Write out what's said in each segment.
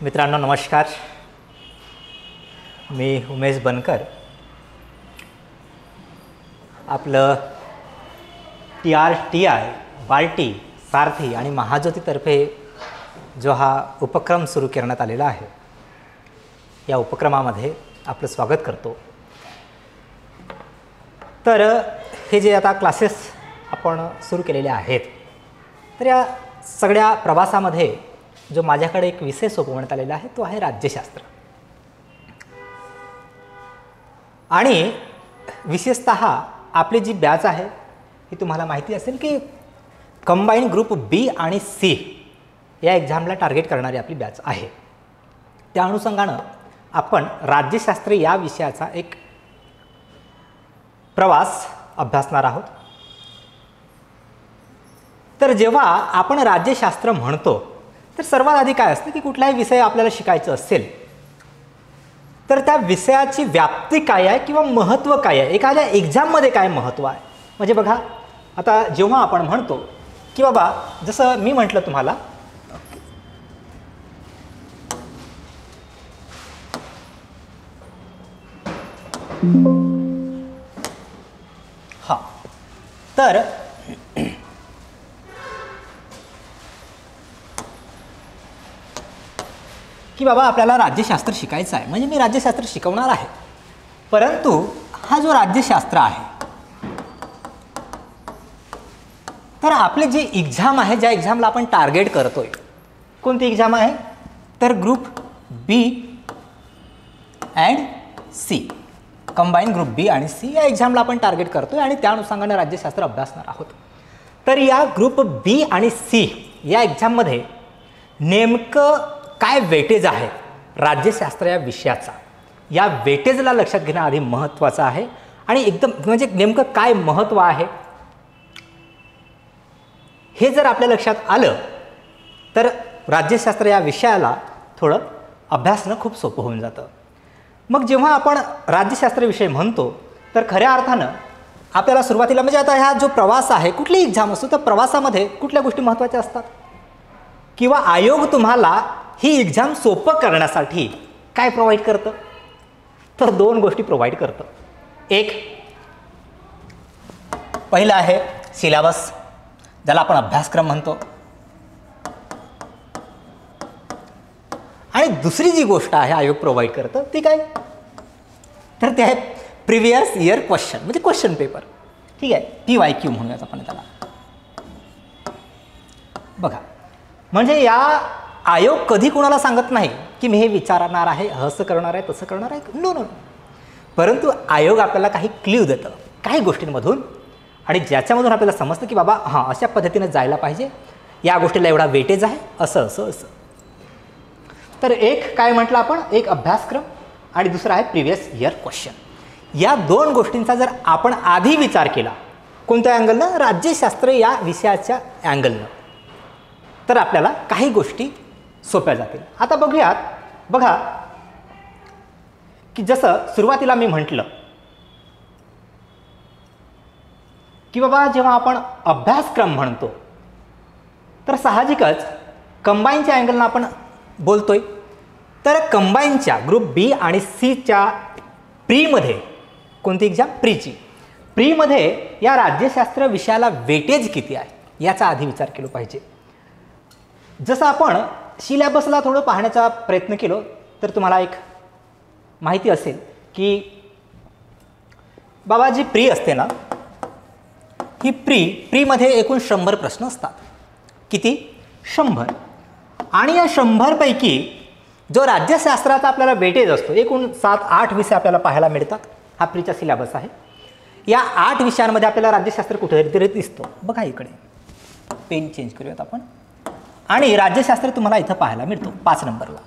मित्रांनो नमस्कार. मी उमेश बनकर. आपलं TRTI बार्टी सारथी आणि महाज्योतीतर्फे जो हा उपक्रम सुरू करण्यात आलेला आहे, या उपक्रमामध्ये आपलं स्वागत करतो. तर हे जे आता क्लासेस आपण सुरू केलेले आहेत, तर या सगळ्या प्रवासामध्ये जो माझ्याकडे एक विषय सोपवण्यात आलेला आहे तो आहे राज्यशास्त्र. आणि विशेषतः आपली जी बॅच आहे ही तुम्हाला माहिती असेल की कंबाईन ग्रुप बी आणि सी या एक्झामला टार्गेट करणारी आपली बॅच आहे. त्या अनुषंगानं आपण राज्यशास्त्र या विषयाचा एक प्रवास अभ्यासणार आहोत. तर जेव्हा आपण राज्यशास्त्र म्हणतो तर सर्वात आधी काय असतं की कुठलाही विषय आपल्याला शिकायचं असेल तर त्या विषयाची व्याप्ती काय आहे किंवा महत्त्व काय आहे, एखाद्या एक्झाममध्ये काय महत्त्व आहे. म्हणजे बघा, आता जेव्हा आपण म्हणतो की बाबा, जसं मी म्हटलं तुम्हाला हां, तर की बाबा आपल्याला राज्यशास्त्र शिकायचं आहे, म्हणजे मी राज्यशास्त्र शिकवणार आहे. परंतु हा जो राज्यशास्त्र आहे, तर आपले जे एक्झाम आहे, ज्या एक्झामला आपण टार्गेट करतोय, कोणती एक्झाम आहे, तर group B and C, combine group B आणि सी या एक्झामला आपण टार्गेट करतोय आणि त्या अनुषंगाने राज्यशास्त्र अभ्यासणार आहोत. तर या ग्रुप बी आणि सी या एक्झाममध्ये नेमकं काय वेटेज आहे राज्यशास्त्र या विषयाचा, या वेटेजला लक्षात घेणं आधी महत्त्वाचं आहे. आणि एकदम म्हणजे नेमकं काय महत्त्व आहे हे जर आपल्या लक्षात आलं तर राज्यशास्त्र या विषयाला थोडं अभ्यासणं खूप सोपं होऊन जातं. मग जेव्हा आपण राज्यशास्त्रविषयी म्हणतो तर खऱ्या अर्थानं आपल्याला सुरुवातीला, म्हणजे आता हा जो प्रवास आहे, कुठली एक्झाम असतो तर प्रवासामध्ये कुठल्या गोष्टी महत्त्वाच्या असतात किंवा आयोग तुम्हाला ही एक्झाम सोपं करण्यासाठी काय प्रोव्हाइड करतं, तर दोन गोष्टी प्रोव्हाइड करतं. एक पहिलं आहे सिलेबस, ज्याला आपण अभ्यासक्रम म्हणतो. आणि दुसरी जी गोष्ट आहे आयोग प्रोव्हाइड करतं ती काय, तर ते आहे प्रिव्हियस इयर क्वेश्चन, म्हणजे क्वेश्चन पेपर. ठीक आहे, PYQ म्हणूयात आपण त्याला. बघा, म्हणजे या आयोग कधी कोणाला सांगत नाही की मी हे विचारणार आहे, असं करणार आहे, तसं करणार आहे, नो नो. परंतु आयोग आपल्याला काही क्ल्यू देतं काही गोष्टींमधून, आणि ज्याच्यामधून आपल्याला समजतं की बाबा हां, अशा पद्धतीने जायला पाहिजे, या गोष्टीला एवढा वेटेज आहे, असं असं असं. तर एक काय म्हटलं आपण, एक अभ्यासक्रम आणि दुसरा आहे प्रिव्हियस इयर क्वेश्चन. या दोन गोष्टींचा जर आपण आधी विचार केला, कोणत्या अँगलनं, राज्यशास्त्र या विषयाच्या अँगलनं, तर आपल्याला काही गोष्टी सोप्या जातील. आता बघूयात. बघा की जसं सुरुवातीला मी म्हटलं की बाबा जेव्हा आपण अभ्यासक्रम म्हणतो तर साहजिकच कंबाईनच्या अँगलनं आपण बोलतोय. तर कंबाईनच्या ग्रुप बी आणि सीच्या प्रीमध्ये कोणती एक्झाम, प्रीची, प्रीमध्ये या राज्यशास्त्र विषयाला वेटेज किती आहे याचा आधी विचार केला पाहिजे. जसं आपण सिलेबसला थोडं पाहण्याचा प्रयत्न केलो तर तुम्हाला एक माहिती असेल की बाबा जी प्री असते ना, ही प्रीमध्ये एकूण 100 प्रश्न असतात. किती, 100. आणि या 100 पैकी जो राज्यशास्त्राचा आपल्याला वेटेज असतो, एकूण 7-8 विषय आपल्याला पाहायला मिळतात. हा प्रीचा सिलेबस आहे. या 8 विषयांमध्ये आपल्याला राज्यशास्त्र कुठेतरी दिसतो. बघा इकडे पेन चेंज करूयात आपण, आणि राज्यशास्त्र तुम्हाला इथं पाहायला मिळतो 5 नंबरला.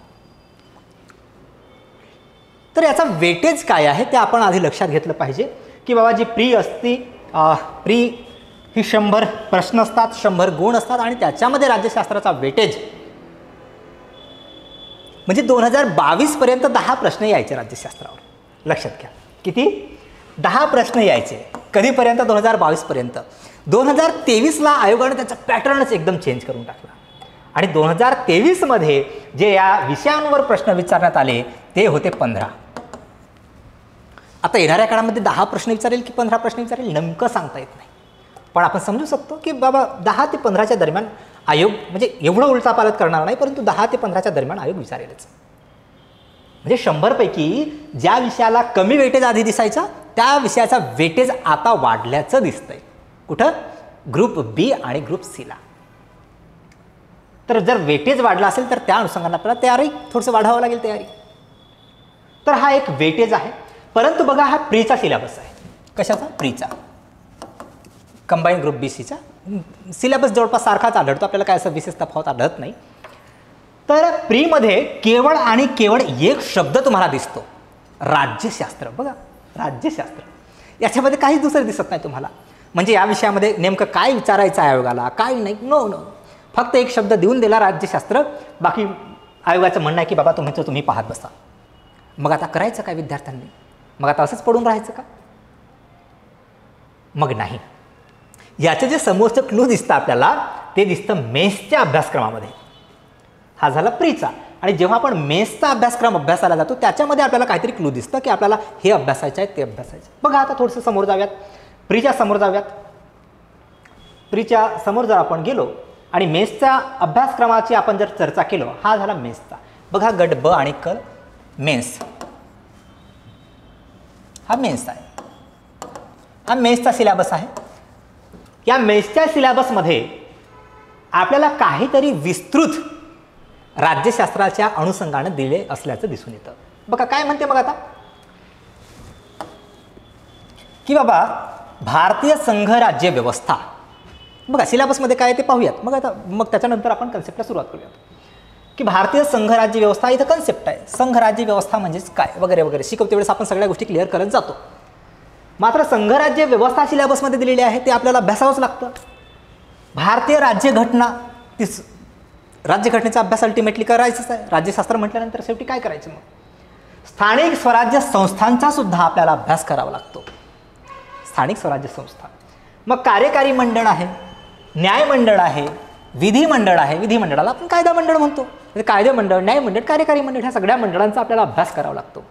तर याचा वेटेज काय आहे ते आपण आधी लक्षात घेतलं पाहिजे की बाबा जी प्री असती, प्री ही 100 प्रश्न असतात, 100 गुण असतात, आणि त्याच्यामध्ये राज्यशास्त्राचा वेटेज म्हणजे 2022 पर्यंत 10 प्रश्न यायचे राज्यशास्त्रावर. लक्षात घ्या, किती, 10 प्रश्न यायचे. कधीपर्यंत, 2022 पर्यंत. 2023ला आयोगाने त्याचा पॅटर्नच एकदम चेंज करून टाकला आणि 2023मध्ये जे या विषयांवर प्रश्न विचारण्यात आले ते होते 15. आता येणाऱ्या काळामध्ये 10 प्रश्न विचारेल की 15 प्रश्न विचारेल नेमकं सांगता येत नाही, पण आपण समजू शकतो की बाबा 10 ते 15च्या दरम्यान आयोग म्हणजे एवढं उलटापालट करणार नाही, परंतु 10 ते 15च्या दरम्यान आयोग विचारेलच. म्हणजे 100 पैकी ज्या विषयाला कमी वेटेज आधी दिसायचा त्या विषयाचा वेटेज आता वाढल्याचं दिसतंय. कुठं? ग्रुप बी आणि ग्रुप सीला. तर जर वेटेज वाढला असेल तर त्या अनुषंगाने आपल्याला तयारी थोडंसं वाढावं लागेल तयारी. तर हा एक वेटेज आहे. परंतु बघा हा प्रीचा सिलेबस आहे. कशाचा? प्रीचा. कंबाईन ग्रुप बी सीचा सिलेबस जवळपास सारखाच आढळतो, आपल्याला काय असं विशेष तफावत आढळत नाही. तर प्रीमध्ये केवळ आणि केवळ एक शब्द तुम्हाला दिसतो, राज्यशास्त्र. बघा राज्यशास्त्र, याच्यामध्ये काहीच दुसरं दिसत नाही तुम्हाला. म्हणजे या विषयामध्ये नेमकं काय विचारायचं आहे आयोगाला, काय नाही. नो नो, फक्त एक शब्द देऊन दिला राज्यशास्त्र. बाकी आयोगाचं म्हणणं आहे की बाबा तुम्ही पाहत बसा. मग आता करायचं काय विद्यार्थ्यांनी? मग आता असंच पडून राहायचं का? मग नाही. याचं जे समोरचं क्लू दिसतं आपल्याला ते दिसतं मेन्सच्या अभ्यासक्रमामध्ये. हा झाला प्रीचा. आणि जेव्हा आपण मेन्सचा अभ्यासक्रम अभ्यासाला जातो त्याच्यामध्ये आपल्याला काहीतरी क्लू दिसतं की आपल्याला हे अभ्यासायचं आहे ते अभ्यासायचं. बघा आता थोडंसं समोर जाऊयात, प्रीच्या समोर जाऊयात. प्रीच्या समोर जर आपण गेलो आणि मेन्सच्या अभ्यासक्रमाची आपण जर चर्चा केलो, हा झाला मेन्सचा. बघा गट ब आणि क मेन्स, हा मेन्स आहे. हा मेन्सचा सिलेबस आहे. या मेन्सच्या सिलेबसमध्ये आपल्याला काहीतरी विस्तृत राज्यशास्त्राच्या अनुषंगाने दिले असल्याचं दिसून येतं. बघा काय म्हणते मग आता की बाबा भारतीय संघ राज्य व्यवस्था. बघा सिलेबसमध्ये काय ते पाहूयात. मग त्याच्यानंतर आपण कन्सेप्टला सुरुवात करूयात की भारतीय संघ राज्य व्यवस्था इथं कन्सेप्ट आहे. संघ राज्य व्यवस्था म्हणजेच काय वगैरे वगैरे शिकवते वेळेस आपण सगळ्या गोष्टी क्लिअर करत जातो. मात्र संघराज्य व्यवस्था सिलेबसमध्ये दिलेली आहे ते आपल्याला अभ्यासावंच लागतं. भारतीय राज्यघटना, तीच राज्यघटनेचा अभ्यास अल्टिमेटली करायचंच आहे. राज्यशास्त्र म्हटल्यानंतर शेवटी काय करायचं? मग स्थानिक स्वराज्य संस्थांचा सुद्धा आपल्याला अभ्यास करावा लागतो. स्थानिक स्वराज्य संस्था, मग कार्यकारी मंडळ आहे, न्यायमंडळ आहे, विधिमंडळ आहे. विधिमंडळाला आपण कायदा मंडळ म्हणतो. कायदे मंडळ, न्यायमंडळ, कार्यकारी मंडळ, ह्या सगळ्या मंडळांचा आपल्याला अभ्यास करावा लागतो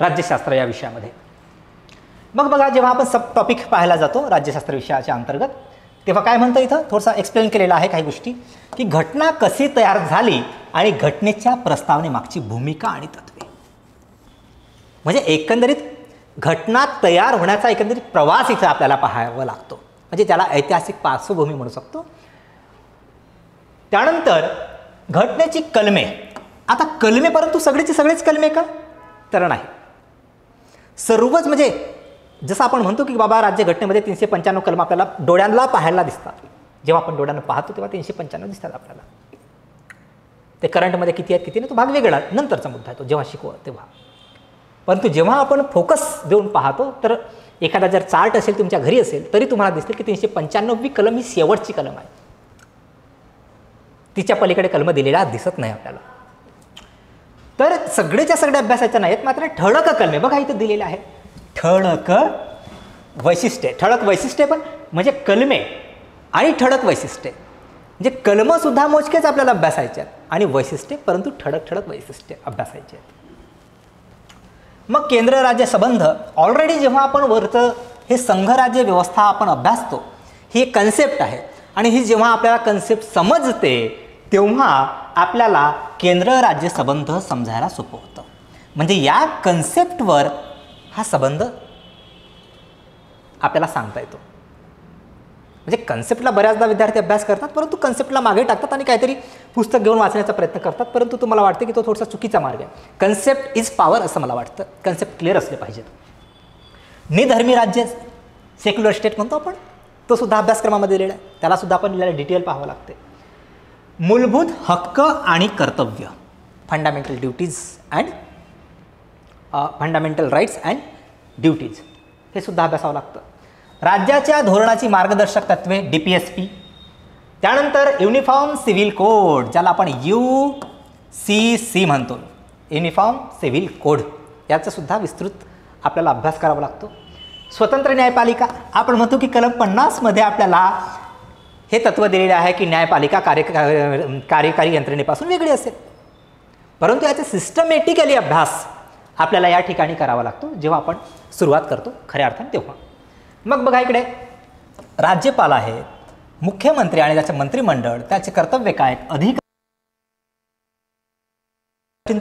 राज्यशास्त्र या विषयामध्ये. मग बघा जेव्हा आपण सब टॉपिक पाहायला जातो राज्यशास्त्र विषयाच्या अंतर्गत, तेव्हा काय म्हणतं इथं थोडंसं एक्सप्लेन केलेलं आहे काही गोष्टी की घटना कशी तयार झाली आणि घटनेच्या प्रस्तावनेमागची भूमिका आणि तत्वे. म्हणजे एकंदरीत घटना तयार होण्याचा एकंदरीत प्रवास इथं आपल्याला पाहावा लागतो. म्हणजे त्याला ऐतिहासिक पार्श्वभूमी म्हणू शकतो. त्यानंतर घटनेची कलमे. आता कलमे, परंतु सगळेचे सगळेच कलमे का? तर नाही. सर्वच म्हणजे जसं आपण म्हणतो की बाबा राज्यघटनेमध्ये 395 कलम आपल्याला डोळ्यांना पाहायला दिसतात. जेव्हा आपण डोळ्यांना पाहतो तेव्हा 395 दिसतात आपल्याला. ते करंटमध्ये किती आहेत किती नाही तो भाग वेगळा, नंतरचा मुद्दा आहे तो, जेव्हा शिकवू तेव्हा. परंतु जेव्हा आपण फोकस देऊन पाहतो तर एखादा जर चार्ट असेल तुमच्या घरी असेल तरी तुम्हाला दिसते की 395वी कलम ही शेवटची कलम आहे. तिच्या पलीकडे कलम दिलेला दिसत नाही आपल्याला. तर सगळेच्या सगळ्या अभ्यासाच्या नाहीत, मात्र ठळक कलमे बघा इथं दिलेले आहे. ठळक वैशिष्ट्ये, ठळक वैशिष्ट्ये पण म्हणजे कलमे आणि ठळक वैशिष्ट्ये. म्हणजे कलमसुद्धा मोजकेच आपल्याला अभ्यासायचे आहेत आणि वैशिष्ट्ये परंतु ठळक वैशिष्ट्ये अभ्यासायचे आहेत. मग केंद्र राज्य संबंध, ऑलरेडी जेव्हा आपण वरचं हे संघराज्य व्यवस्था आपण अभ्यासतो ही एक कन्सेप्ट आहे आणि ही जेव्हा आपल्याला कन्सेप्ट समजते तेव्हा आपल्याला केंद्र राज्य संबंध समजायला सोपं होतं. म्हणजे या कन्सेप्टवर हा संबंध आपल्याला सांगता येतो. म्हणजे कन्सेप्टला बऱ्याचदा विद्यार्थी अभ्यास करतात परंतु कन्सेप्टला मागे टाकतात आणि काहीतरी पुस्तक घेऊन वाचण्याचा प्रयत्न करतात, परंतु तुम्हाला वाटते की तो थोडासा चुकीचा मार्ग आहे. कन्सेप्ट इज पॉवर असं मला वाटतं. कन्सेप्ट क्लिअर असले पाहिजेत. निधर्मी राज्य, सेक्युलर स्टेट म्हणतो आपण, तो सुद्धा अभ्यासक्रमामध्ये दिलेला आहे. त्यालासुद्धा आपण लिहिलेलं डिटेल पाहावं लागते. मूलभूत हक्क आणि कर्तव्य, fundamental duties and fundamental rights and duties, हे सुद्धा अभ्यासावं लागतं. राज्याच्या धोरणाची मार्गदर्शक तत्वे DPSP, त्यानंतर युनिफॉर्म सिव्हिल कोड ज्याला आपण UCC म्हणतो, युनिफॉर्म सिव्हिल कोड, याचा सुद्धा विस्तृत आपल्याला अभ्यास करावा लागतो. स्वतंत्र न्यायपालिका, आपण म्हणतो की कलम 50 मध्ये आपल्याला हे तत्त्व दिलेले आहे की न्यायपालिका कार्यकारी यंत्रणेपासून वेगळी असेल. परंतु याचा सिस्टमॅटिकली अभ्यास आपल्याला या ठिकाणी करावा लागतो जेव्हा आपण सुरुवात करतो खऱ्या अर्थाने तेव्हा. मग बघा इकडे राज्यपाल आहे, मुख्यमंत्री आणि त्याचे मंत्रिमंडळ, त्याचे कर्तव्य काय, अधिकारांचा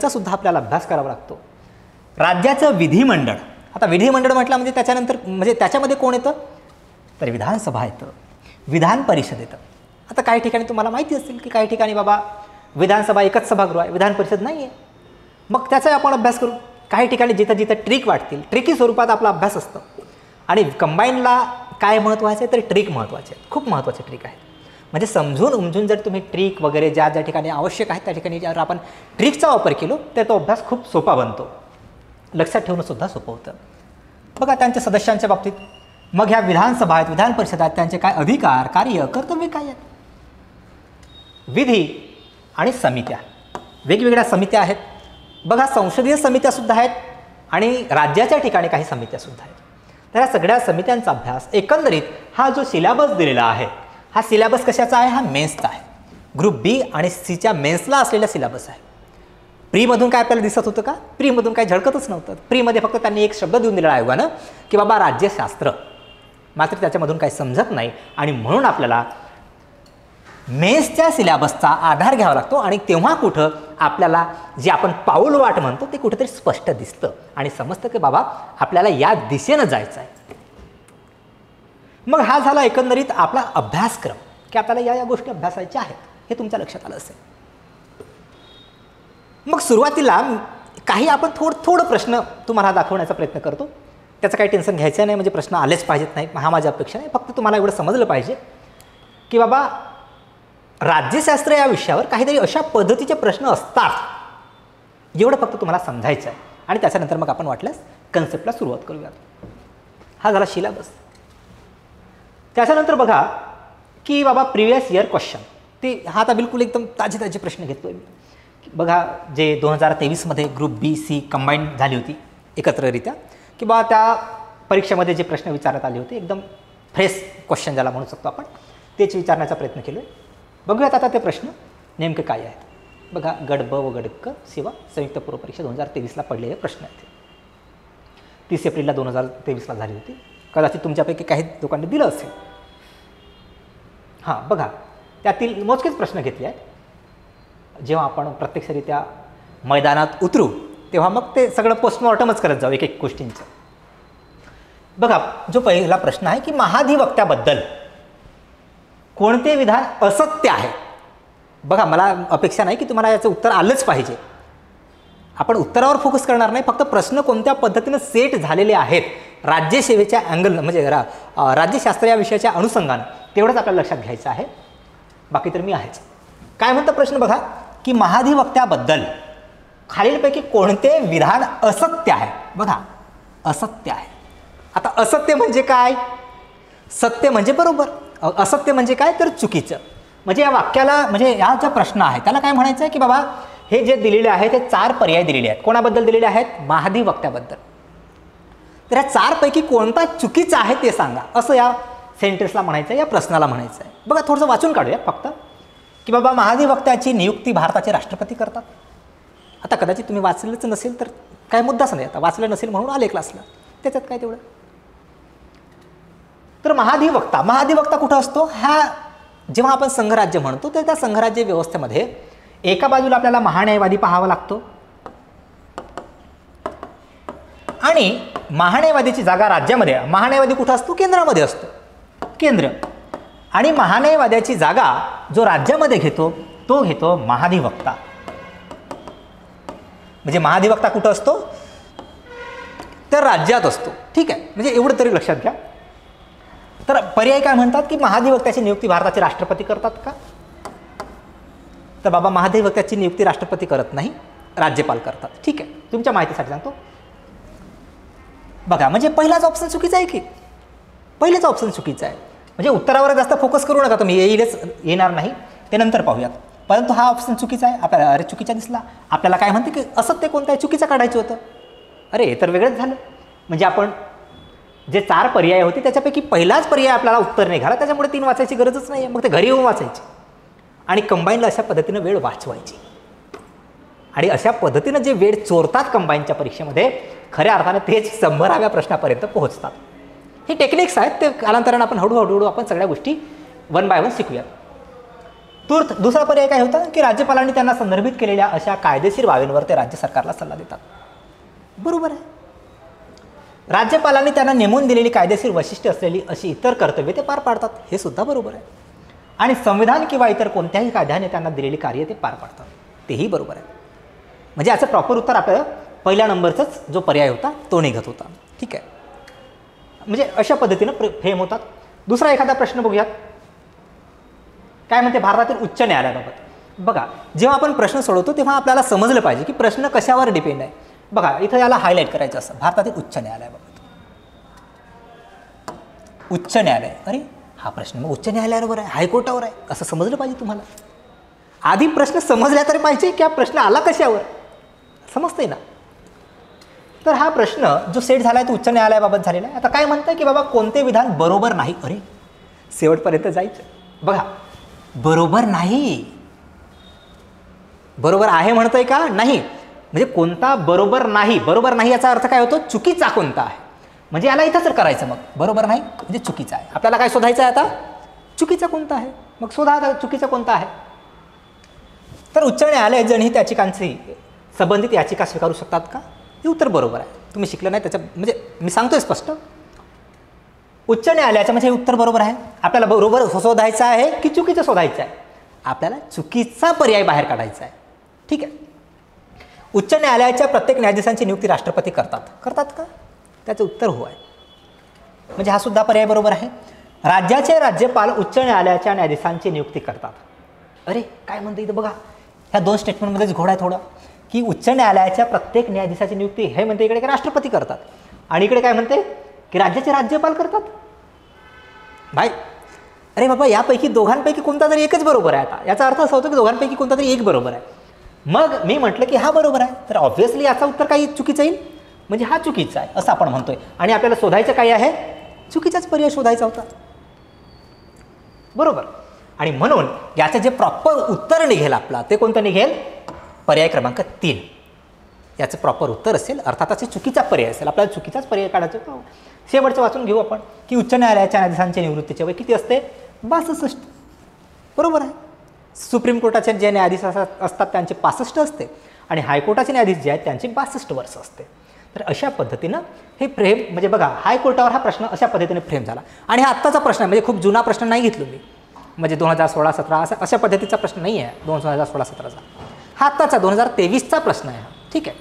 सुद्धा आपल्याला अभ्यास करावा लागतो. राज्याचं विधिमंडळ, आता विधिमंडळ म्हटलं म्हणजे त्याच्यानंतर म्हणजे त्याच्यामध्ये कोण येतं तर विधानसभा येतं, विधान परिषद येतं. आता काही ठिकाणी तुम्हाला माहिती असेल की काही ठिकाणी बाबा विधानसभा एकच सभागृह आहे, विधान परिषद नाही आहे. मग त्याचाही आपण अभ्यास करू. काही ठिकाणी जिथं जिथं ट्रिक वाटतील, ट्रिकी स्वरूपात आपला अभ्यास असतो. आणि कंबाईनला काय महत्त्वाचं आहे तर ट्रिक महत्त्वाचे आहेत, खूप महत्त्वाचे ट्रिक आहेत. म्हणजे समजून उमजून जर तुम्ही ट्रिक वगैरे ज्या ज्या ठिकाणी आवश्यक आहे त्या ठिकाणी जर आपण ट्रिकचा वापर केलो तर तो अभ्यास खूप सोपा बनतो, लक्षात ठेवणंसुद्धा सोपं होतं. बघा त्यांच्या सदस्यांच्या बाबतीत मग ह्या विधानसभा आहेत, विधान परिषद आहेत, त्यांचे काय अधिकार, कार्य, कर्तव्य काय आहेत. विधी आणि समित्या, वेगवेगळ्या समित्या आहेत. बघा संसदीय समित्यासुद्धा आहेत आणि राज्याच्या ठिकाणी काही समित्यासुद्धा आहेत. तर या सगळ्या समित्यांचा अभ्यास एकंदरीत हा जो सिलेबस दिलेला आहे, हा सिलेबस कशाचा आहे, हा मेन्सचा आहे. ग्रुप बी आणि सीच्या मेन्सला असलेला सिलेबस आहे. प्रीमधून काय आपल्याला दिसत होतं का, प्रीमधून काय झळकतच नव्हतं. प्रीमध्ये फक्त त्यांनी एक शब्द देऊन दिलेला आयोगानं की बाबा राज्यशास्त्र, मात्र त्याच्यामधून काही समजत नाही आणि म्हणून आपल्याला मेन्सच्या सिलेबसचा आधार घ्यावा लागतो. आणि तेव्हा कुठं आपल्याला जे आपण पाऊलवाट म्हणतो ते कुठेतरी स्पष्ट दिसतं आणि समजतं की बाबा आपल्याला या दिशेनं जायचं आहे. मग हा झाला एकंदरीत आपला अभ्यासक्रम की आपल्याला या या गोष्टी अभ्यासायच्या आहेत, हे तुमच्या लक्षात आलं असेल. मग सुरुवातीला काही आपण थोडं प्रश्न तुम्हाला दाखवण्याचा प्रयत्न करतो. त्याचं काही टेन्शन घ्यायचं नाही, म्हणजे प्रश्न आलेच पाहिजेत नाही हा माझी अपेक्षा नाही. फक्त तुम्हाला एवढं समजलं पाहिजे की बाबा राज्यशास्त्र या विषयावर काहीतरी अशा पद्धतीचे प्रश्न असतात, एवढं फक्त तुम्हाला समजायचं आहे. आणि त्याच्यानंतर मग आपण वाटल्यास कन्सेप्टला सुरुवात करूयात. हा झाला सिलेबस. त्याच्यानंतर बघा की बाबा प्रिव्हियस इयर क्वेश्चन, ते हा आता बिलकुल एकदम ताजे प्रश्न घेतोय मी. बघा जे 2023मध्ये ग्रुप बी सी कंबाईन झाली होती एकत्ररित्या, की बा त्या परीक्षेमध्ये जे प्रश्न विचारण्यात आले होते एकदम फ्रेश क्वेश्चन ज्याला म्हणू शकतो आपण, तेच विचारण्याचा प्रयत्न केलो आहे. बघूयात आता ते प्रश्न नेमके काय आहेत. बघा गट ब व गट क सेवा संयुक्त पूर्व परीक्षा 2023ला पडलेले प्रश्न आहेत. 30 एप्रिलला 2023ला झाली होती. कदाचित तुमच्यापैकी काही लोकांनी दिलं असेल. हां बघा त्यातील मोजकेच प्रश्न घेतले आहेत. जेव्हा आपण प्रत्यक्षरित्या मैदानात उतरू तेव्हा मग ते सगळं पोस्टमॉर्टमच करत जाऊ एक एक गोष्टींचं. बघा जो पहिला प्रश्न आहे की महाधिवक्त्याबद्दल कोणते विधान असत्य आहे. बघा मला अपेक्षा नाही की तुम्हाला याचं उत्तर आलंच पाहिजे. आपण उत्तरावर फोकस करणार नाही, फक्त प्रश्न कोणत्या पद्धतीनं सेट झालेले आहेत राज्यसेवेच्या अँगल म्हणजे राज्यशास्त्र या विषयाच्या अनुषंगानं तेवढंच आपल्याला लक्षात घ्यायचं आहे. बाकी तर मी आहेच. काय म्हणतं प्रश्न बघा की महाधिवक्त्याबद्दल खालीलपैकी कोणते विधान असत्य आहे. बघा असत्य आहे. आता असत्य म्हणजे काय, सत्य म्हणजे बरोबर, असत्य म्हणजे काय तर चुकीचं. म्हणजे या वाक्याला म्हणजे या ज्या प्रश्न आहे त्याला काय म्हणायचं आहे की बाबा हे जे दिलेले आहे ते 4 पर्याय दिलेले आहेत. कोणाबद्दल दिलेले आहेत, महाधिवक्त्याबद्दल. तर या 4 पैकी कोणता चुकीचा आहे ते सांगा, असं या सेंटेन्सला म्हणायचं आहे, या प्रश्नाला म्हणायचं आहे. बघा थोडंसं वाचून काढूया फक्त की बाबा महाधिवक्त्याची नियुक्ती भारताचे राष्ट्रपती करतात. आता कदाचित तुम्ही वाचलेच नसेल तर काय मुद्दाच नाही, आता वाचलं नसेल म्हणून आले क्लासला, त्याच्यात काय तेवढं. तर महाधिवक्ता कुठं असतो, हा जेव्हा आपण संघराज्य म्हणतो तर त्या संघराज्य व्यवस्थेमध्ये एका बाजूला आपल्याला महान्यायवादी पाहावा लागतो आणि महान्यायवादीची जागा राज्यामध्ये, महान्यायवादी कुठं असतो, केंद्रामध्ये असतो, केंद्र. आणि महान्यायवाद्याची जागा जो राज्यामध्ये घेतो तो घेतो महाधिवक्ता. म्हणजे महाधिवक्ता कुठं असतो तर राज्यात असतो. ठीक आहे, म्हणजे एवढं तरी लक्षात घ्या. तर पर्याय काय म्हणतात की महाधिवक्त्याची नियुक्ती भारताचे राष्ट्रपती करतात का, तर बाबा महाधिवक्त्याची नियुक्ती राष्ट्रपती करत नाही, राज्यपाल करतात. ठीक आहे, तुमच्या माहितीसाठी सांगतो. बघा म्हणजे पहिलाच ऑप्शन चुकीचा आहे की, पहिलेच ऑप्शन चुकीचा आहे. म्हणजे उत्तरावर जास्त फोकस करू नका तुम्ही, येणार नाही ते नंतर पाहूयात. परंतु हा ऑप्शन चुकीचा आहे. आपल्याला अरे चुकीचा दिसला, आपल्याला काय म्हणते की असत्य कोणतं आहे, चुकीचं काढायचं होतं. अरे हे तर वेगळंच झालं. म्हणजे आपण जे 4 पर्याय होते त्याच्यापैकी पहिलाच पर्याय आपल्याला उत्तर निघाला, त्याच्यामुळे 3 वाचायची गरजच नाही आहे. मग ते घरी येऊन वाचायचे आणि कंबाईनला अशा पद्धतीनं वेळ वाचवायची. आणि अशा पद्धतीनं जे वेळ चोरतात कंबाईनच्या परीक्षेमध्ये, खऱ्या अर्थाने तेच 100व्या प्रश्नापर्यंत पोहोचतात. हे टेक्निक्स आहेत, ते कालांतरानं आपण हळूहळू आपण सगळ्या गोष्टी वन बाय वन शिकूयात. तूर्त दुसरा पर्याय काय होता की राज्यपालांनी त्यांना संदर्भित केलेल्या अशा कायदेशीर बाबींवर ते राज्य सरकारला सल्ला देतात. बरोबर आहे. राज्यपालांनी त्यांना नेमून दिलेली कायदेशीर वैशिष्ट्ये असलेली अशी इतर कर्तव्ये ते पार पाडतात, हे सुद्धा बरोबर आहे. आणि संविधान किंवा इतर कोणत्याही कायद्याने त्यांना दिलेली कार्य ते पार पाडतात, तेही बरोबर आहे. म्हणजे असं प्रॉपर उत्तर आपल्याला पहिल्या नंबरचाच जो पर्याय होता तो निघत होता. ठीक आहे, म्हणजे अशा पद्धतीनं फ्रेम होतात. दुसरा एखादा प्रश्न बघूयात. काय म्हणते भारतातील उच्च न्यायालयाबाबत. बघा, जेव्हा आपण प्रश्न सोडवतो तेव्हा आपल्याला समजलं पाहिजे की प्रश्न कशावर डिपेंड आहे. बघा, इथं याला हायलाईट करायचं असं, भारतातील उच्च न्यायालयाबाबत. उच्च न्यायालय, अरे हा प्रश्न मग उच्च न्यायालयावर आहे, हायकोर्टावर आहे, असं समजलं पाहिजे तुम्हाला. आधी प्रश्न समजला तरी पाहिजे की हा प्रश्न आला कशावर, समजतंय ना. तर हा प्रश्न जो सेट झाला आहे तो उच्च न्यायालयाबाबत झालेला आहे. आता काय म्हणतं की बाबा कोणते विधान बरोबर नाही. अरे शेवटपर्यंत जायचं. बघा, बरोबर नाही, बरोबर आहे म्हणतंय का नाही, म्हणजे कोणता बरोबर नाही. बरोबर नाही याचा अर्थ काय होतो, चुकीचा कोणता आहे. म्हणजे याला इथंच करायचं. मग बरोबर नाही म्हणजे चुकीचा आहे. आपल्याला काय शोधायचं आहे आता, चुकीचा कोणता आहे. मग शोधा चुकीचा कोणता आहे. तर उच्च न्यायालय जनहित याचिकांची संबंधित याचिका स्वीकारू शकतात का, हे उत्तर बरोबर आहे. तुम्ही शिकलं नाही त्याच्या, म्हणजे मी सांगतोय स्पष्ट, उच्च न्यायालयाचं म्हणजे हे उत्तर बरोबर आहे. आपल्याला बरोबर शोधायचं आहे की चुकीचं शोधायचं आहे, आपल्याला चुकीचा पर्याय बाहेर काढायचा आहे. ठीक आहे. उच्च न्यायालयाच्या प्रत्येक न्यायाधीशांची नियुक्ती राष्ट्रपती करतात का, त्याचं उत्तर हो आहे. म्हणजे हा सुद्धा पर्याय बरोबर आहे. राज्याचे राज्यपाल उच्च न्यायालयाच्या न्यायाधीशांची नियुक्ती करतात. अरे काय म्हणते इथं बघा, ह्या 2 स्टेटमेंटमध्येच घोडा आहे थोडा, की उच्च न्यायालयाच्या प्रत्येक न्यायाधीशाची नियुक्ती हे म्हणते इकडे की राष्ट्रपती करतात, आणि इकडे काय म्हणते की राज्याचे राज्यपाल करतात. भाई अरे बाबा, यापैकी दोघांपैकी कोणता तरी एकच बरोबर आहे. आता याचा अर्थ असा होतो की दोघांपैकी कोणता तरी एक बरोबर आहे. मग मी म्हटलं की हा बरोबर आहे, तर ऑब्व्हियसली याचा उत्तर काही चुकीचं येईल, म्हणजे हा चुकीचा आहे असं आपण म्हणतोय. आणि आपल्याला शोधायचं काय आहे, चुकीचाच पर्याय शोधायचा होता. बरोबर. आणि म्हणून याचं जे प्रॉपर उत्तर निघेल आपला, ते कोणतं निघेल, पर्याय क्रमांक 3 याचं प्रॉपर उत्तर असेल. अर्थातच चुकीचा पर्याय असेल, आपल्याला चुकीचाच पर्याय काढायचा. शेवटचं वाचून घेऊ आपण की उच्च न्यायालयाच्या न्यायाधीशांच्या निवृत्तीचे वय किती असते, 62. बरोबर आहे. सुप्रीम कोर्टाचे जे न्यायाधीश असतात त्यांचे 65 असते, आणि हायकोर्टाचे न्यायाधीश जे आहेत त्यांची 62 वर्ष असते. तर अशा पद्धतीनं हे फ्रेम, म्हणजे बघा हायकोर्टावर हा प्रश्न अशा पद्धतीने फ्रेम झाला. आणि हा आत्ताचा प्रश्न आहे, म्हणजे खूप जुना प्रश्न नाही घेतलो मी, म्हणजे 2016-17 अशा पद्धतीचा प्रश्न नाही आहे 2016-17चा. हा आत्ताचा 2023चा प्रश्न आहे. ठीक आहे.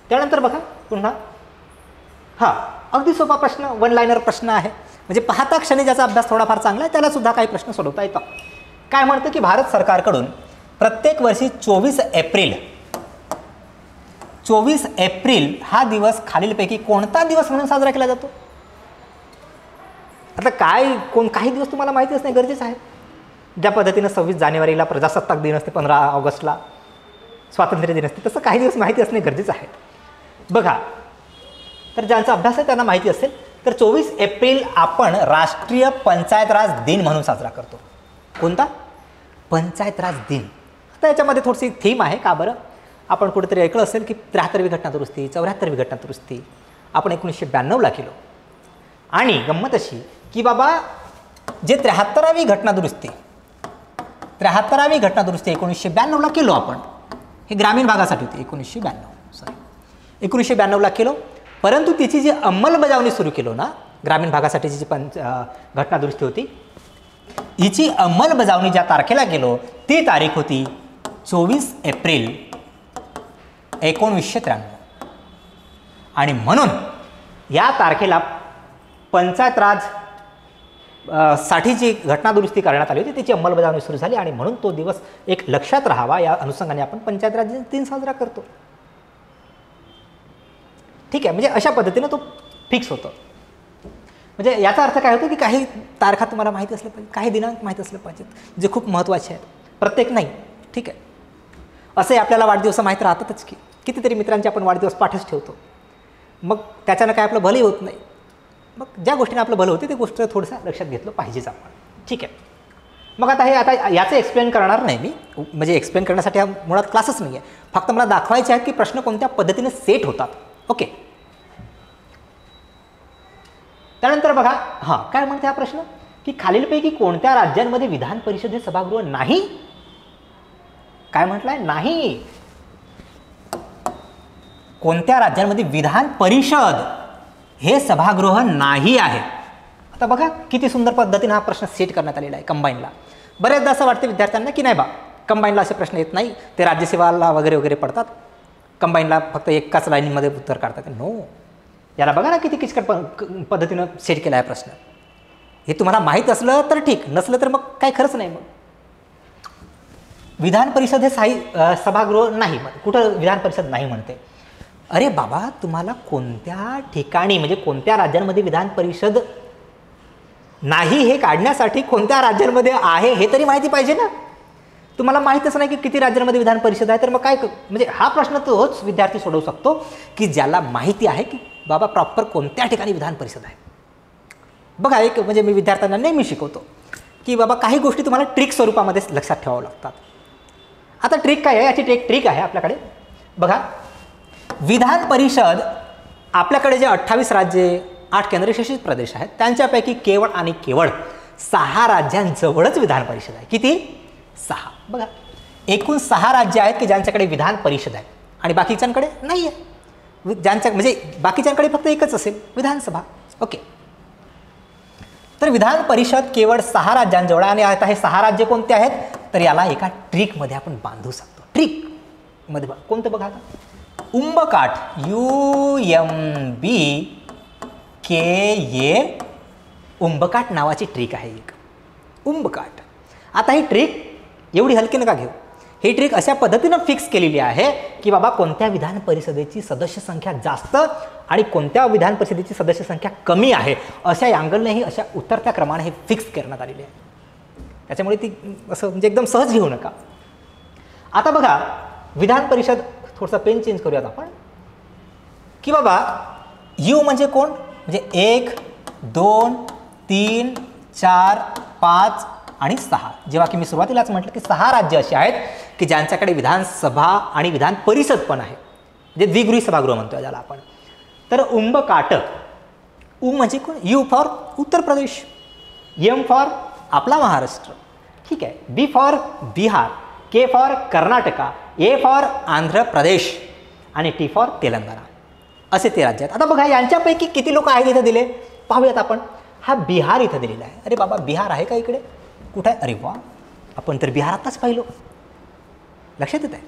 त्यानंतर बघा पुन्हा, हा अगदी सोपा प्रश्न, 1 लाइनर प्रश्न आहे. म्हणजे पाहता क्षणी ज्याचा अभ्यास थोडाफार चांगला आहे त्याला सुद्धा काही प्रश्न सोडवता येतात. काय म्हणतं की भारत सरकारकडून प्रत्येक वर्षी 24 एप्रिल हा दिवस खालीलपैकी कोणता दिवस म्हणून साजरा केला जातो. आता काही दिवस तुम्हाला माहिती असणे गरजेचं आहे. ज्या पद्धतीनं 26 जानेवारीला प्रजासत्ताक दिन असते, 15 ऑगस्टला स्वातंत्र्य दिन असते, तसं काही दिवस माहिती असणे गरजेचं आहे. बघा, तर ज्यांचा अभ्यास आहे त्यांना माहिती असेल, तर 24 एप्रिल आपण राष्ट्रीय पंचायत राज दिन म्हणून साजरा करतो. कोणता, पंचायत राज दिन. आता याच्यामध्ये थोडीशी थीम आहे. का बरं, आपण कुठेतरी ऐकलं असेल की 73वी घटना दुरुस्ती, 74वी घटना दुरुस्ती आपण 1992ला केलो. आणि गंमत अशी की बाबा जे 73वी घटना दुरुस्ती 1992ला केलो आपण, हे ग्रामीण भागासाठी होती. 1992ला केलो, परंतु तिची जी अंमलबजावणी सुरू केलो ना, ग्रामीण भागासाठीची जी घटना दुरुस्ती होती, हिची अंमलबजावणी ज्या तारखेला केलो ती तारीख होती 24 एप्रिल 1993. आणि म्हणून या तारखेला पंचायत राज साठी जी घटना दुरुस्ती करण्यात आली होती त्याची अंमलबजावणी सुरू झाली, आणि म्हणून तो दिवस एक लक्षात राहावा या अनुषंगाने आपण पंचायत राज दिन साजरा करतो. ठीक आहे. म्हणजे अशा पद्धतीने तो फिक्स होतो. म्हणजे याचा अर्थ काय होतो की काही तारखा तुम्हाला माहिती असल्या पाहिजे, काही दिनांक माहीत असले पाहिजेत, जे खूप महत्त्वाचे आहेत. प्रत्येक नाही. ठीक आहे. असे आपल्याला वाढदिवस माहीत राहतातच की कितीतरी मित्रांचे आपण वाढदिवस पाठच ठेवतो. मग त्याच्यानं काय आपलं भलंही होत नाही. मग ज्या गोष्टीने आपलं भलं होते ते गोष्ट थोडंसं लक्षात घेतलं पाहिजेच आपण. ठीक आहे. मग आता याचं एक्सप्लेन करणार नाही मी, म्हणजे एक्सप्लेन करण्यासाठी हा मुळात क्लासच नाही आहे. फक्त मला दाखवायचे आहेत की प्रश्न कोणत्या पद्धतीने सेट होतात. ओके. त्यानंतर बघा काय म्हणते हा प्रश्न की खालीलपैकी कोणत्या राज्यांमध्ये विधान परिषद हे सभागृह नाही. काय म्हटलंय? नाही. कोणत्या राज्यांमध्ये विधान परिषद हे सभागृह नाही आहे. आता बघा किती सुंदर पद्धतीने हा प्रश्न सेट करण्यात आलेला आहे कंबाईनला. बरेचदा असं वाटतं विद्यार्थ्यांना की नाही बा कंबाईनला असे प्रश्न येत नाही, ते राज्यसेवाला वगैरे वगैरे पडतात, कंबाईनला फक्त एकाच लाईनमध्ये उत्तर काढतात. नो, याला बघा ना किती किचकट पद्धतीनं सेट केला आहे प्रश्न. हे तुम्हाला माहीत असलं तर ठीक, नसलं तर मग काय खरंच नाही. मग विधान परिषद हे सभागृह नाही. कुठं विधान परिषद नाही म्हणते? अरे बाबा, तुम्हाला कोणत्या ठिकाणी म्हणजे कोणत्या राज्यांमध्ये विधान परिषद नाही हे काढण्यासाठी कोणत्या राज्यांमध्ये आहे हे तरी माहिती पाहिजे ना. तुम्हाला माहीतच नाही की किती राज्यांमध्ये विधान परिषद आहे, तर मग काय म्हणजे हा प्रश्न तोच विद्यार्थी सोडवू शकतो की ज्याला माहिती आहे की बाबा प्रॉपर कोणत्या ठिकाणी विधान परिषद आहे. बघा एक म्हणजे मी विद्यार्थ्यांना नेहमी शिकवतो की बाबा काही गोष्टी तुम्हाला ट्रिक स्वरूपामध्ये लक्षात ठेवावं लागतात. आता ट्रिक काय आहे? याची एक ट्रिक आहे आपल्याकडे. बघा, विधान परिषद आपल्याकडे जे 28 राज्ये 8 केंद्रशासित प्रदेश आहेत त्यांच्यापैकी केवळ आणि केवळ 6 राज्यांजवळच विधान परिषद आहे. किती? 6. बघा, एकूण 6 राज्य आहेत की ज्यांच्याकडे विधान परिषद आहे आणि बाकीच्यांकडे नाही आहे. म्हणजे बाकीच्यांकडे फक्त एकच असेल, विधानसभा. ओके. तर विधान परिषद केवळ 6 राज्यांजवळ. आणि आता हे 6 राज्य कोणते आहेत? तर याला एका ट्रिकमध्ये आपण बांधू शकतो. ट्रिकमध्ये कोणतं बघा, उंबकाठ, UMBKA उंबकाठ नावाची ट्रिक आहे एक. उंबकाठ. आता ही ट्रिक एवढी हलकी नका घेऊ. ही ट्रिक अशा पद्धतीनं फिक्स केलेली आहे की बाबा कोणत्या विधान परिषदेची सदस्य संख्या जास्त आणि कोणत्या विधान परिषदेची सदस्य संख्या कमी आहे अशा अँगलनेही अशा उतरत्या क्रमाने हे फिक्स करण्यात आलेली आहे. त्याच्यामुळे ती असं म्हणजे एकदम सहज घेऊ नका. आता बघा, विधान परिषद थोडंसं पेन चेंज करूयात आपण की बाबा यू म्हणजे कोण? म्हणजे 1 2 3 4 5 आणि 6. जेव्हा की मी सुरुवातीलाच म्हटलं की 6 राज्य अशी आहेत की ज्यांच्याकडे विधानसभा आणि विधान परिषद पण आहे, म्हणजे द्विगृही सभागृह म्हणतोय ज्याला आपण. तर उंबकाठ, उ म्हणजे कोण? You for Uttar Pradesh, M for आपला महाराष्ट्र, ठीक आहे, B for Bihar, K for Karnataka, A for Andhra Pradesh आणि टी फॉर तेलंगणा. असे ते राज्य आहेत. आता बघा यांच्यापैकी किती लोक आहेत इथं दिले पाहूयात आपण. हा बिहार इथं दिलेला आहे. अरे बाबा, बिहार आहे का इकडे? कुठं आहे? अरे वा, आपण तर बिहार आत्ताच पाहिलो. लक्षात येत आहे?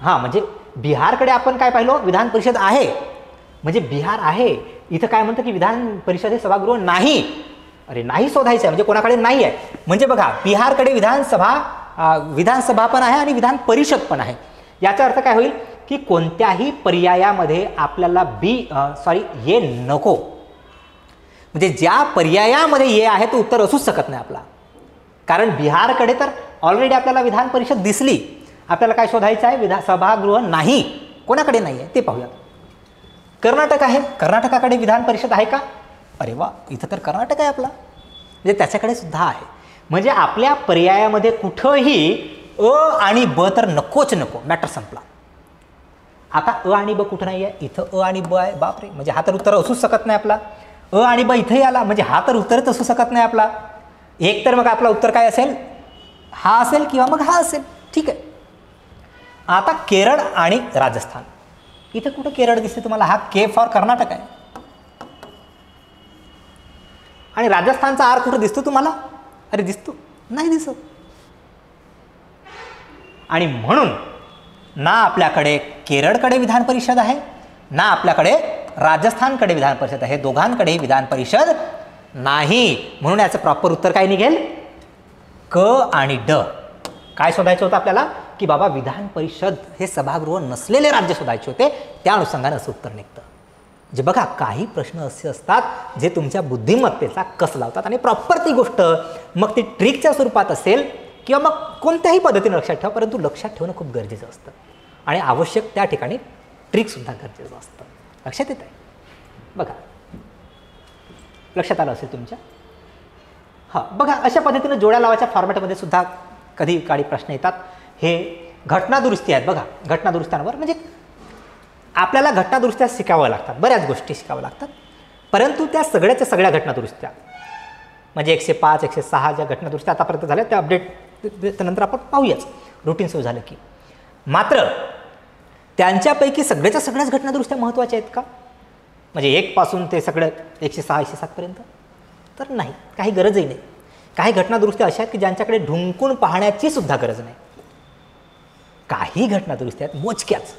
हां, म्हणजे बिहारकडे आपण काय पाहिलो? विधान परिषद आहे. म्हणजे बिहार आहे. इथं काय म्हणतं की विधान परिषद हे सभागृह नाही. अरे नाही शोधायचं आहे, म्हणजे कोणाकडे नाही आहे. म्हणजे बघा, बिहारकडे विधानसभा पण आहे आणि विधान परिषद पण आहे. याचा अर्थ काय होईल की कोणत्याही पर्यायामध्ये आपल्याला ये नको. म्हणजे ज्या पर्यायामध्ये ये आहे तो उत्तर असूच शकत नाही आपला. कारण बिहारकडे तर ऑलरेडी आपल्याला विधान परिषद दिसली. आपल्याला काय शोधायचं आहे? सभागृह नाही. कोणाकडे नाही आहे ते पाहूयात. कर्नाटक आहे. कर्नाटकाकडे विधान परिषद आहे का? अरे वा, इथं तर कर्नाटक आहे आपला. म्हणजे त्याच्याकडे सुद्धा आहे. म्हणजे आपल्या पर्यायामध्ये कुठंही अ आणि ब तर नकोच नको. मॅटर संपला. आता अ आणि ब कुठं नाही आहे? इथं अ आणि ब आहे. बापरे, म्हणजे हा तर उत्तर असूच शकत नाही आपला. अ आणि ब इथंही आला म्हणजे हा तर उत्तरच असू शकत नाही आपला. एक तर मग आपला उत्तर काय असेल? हा असेल किंवा मग हा असेल. ठीक आहे. आता केरळ आणि राजस्थान. इथं कुठं केरळ दिसते तुम्हाला? हा के फॉर कर्नाटक आहे. आणि राजस्थानचा आर कुठं दिसतो तुम्हाला? अरे दिसतो? नाही दिसत. आणि म्हणून ना आपल्याकडे केरळकडे विधान परिषद आहे ना आपल्याकडे राजस्थानकडे विधान परिषद आहे. दोघांकडे विधान परिषद नाही. म्हणून याचं प्रॉपर उत्तर काय निघेल? क आणि ड. काय शोधायचं होतं आपल्याला की बाबा विधान परिषद हे सभागृह नसलेले राज्य शोधायचे होते. त्या अनुषंगाने असं उत्तर निघतं. जे बघा, काही प्रश्न असे असतात जे तुमच्या बुद्धिमत्तेचा कस लावतात आणि प्रॉपर ती गोष्ट मग ती ट्रिकच्या स्वरूपात असेल किंवा मग कोणत्याही पद्धतीने लक्षात ठेवा, परंतु लक्षात ठेवणं खूप गरजेचं असतं आणि आवश्यक त्या ठिकाणी ट्रिकसुद्धा गरजेचं असतं. लक्षात येत आहे? बघा, लक्षात आलं असेल तुमच्या? हां, बघा अशा पद्धतीनं जोड्या लावायच्या फॉर्मॅटमध्ये सुद्धा कधी काळी प्रश्न येतात. हे घटनादुरुस्ती आहेत. बघा, घटनादुरुस्त्यांवर म्हणजे आपल्याला घटनादुरुस्त्या शिकाव्या लागतात, बऱ्याच गोष्टी शिकाव्या लागतात. परंतु त्या सगळ्याच्या सगळ्या घटनादुरुस्त्या म्हणजे 105, 106 ज्या घटनादुरुस्त्या आतापर्यंत झाल्या त्या अपडेट त्यानंतर आपण पाहूयाच रुटीन सुरू झालं की. मात्र त्यांच्यापैकी सगळ्याच्या सगळ्याच घटनादुरुस्त्या महत्त्वाच्या आहेत का? म्हणजे 1 पासून ते सगळं 106, 107 पर्यंत तर नाही, काही गरजही नाही. काही घटनादुरुस्त्या अशा आहेत की ज्यांच्याकडे ढुंकून पाहण्याची सुद्धा गरज नाही. काही घटनादुरुस्त्या आहेत मोजक्याच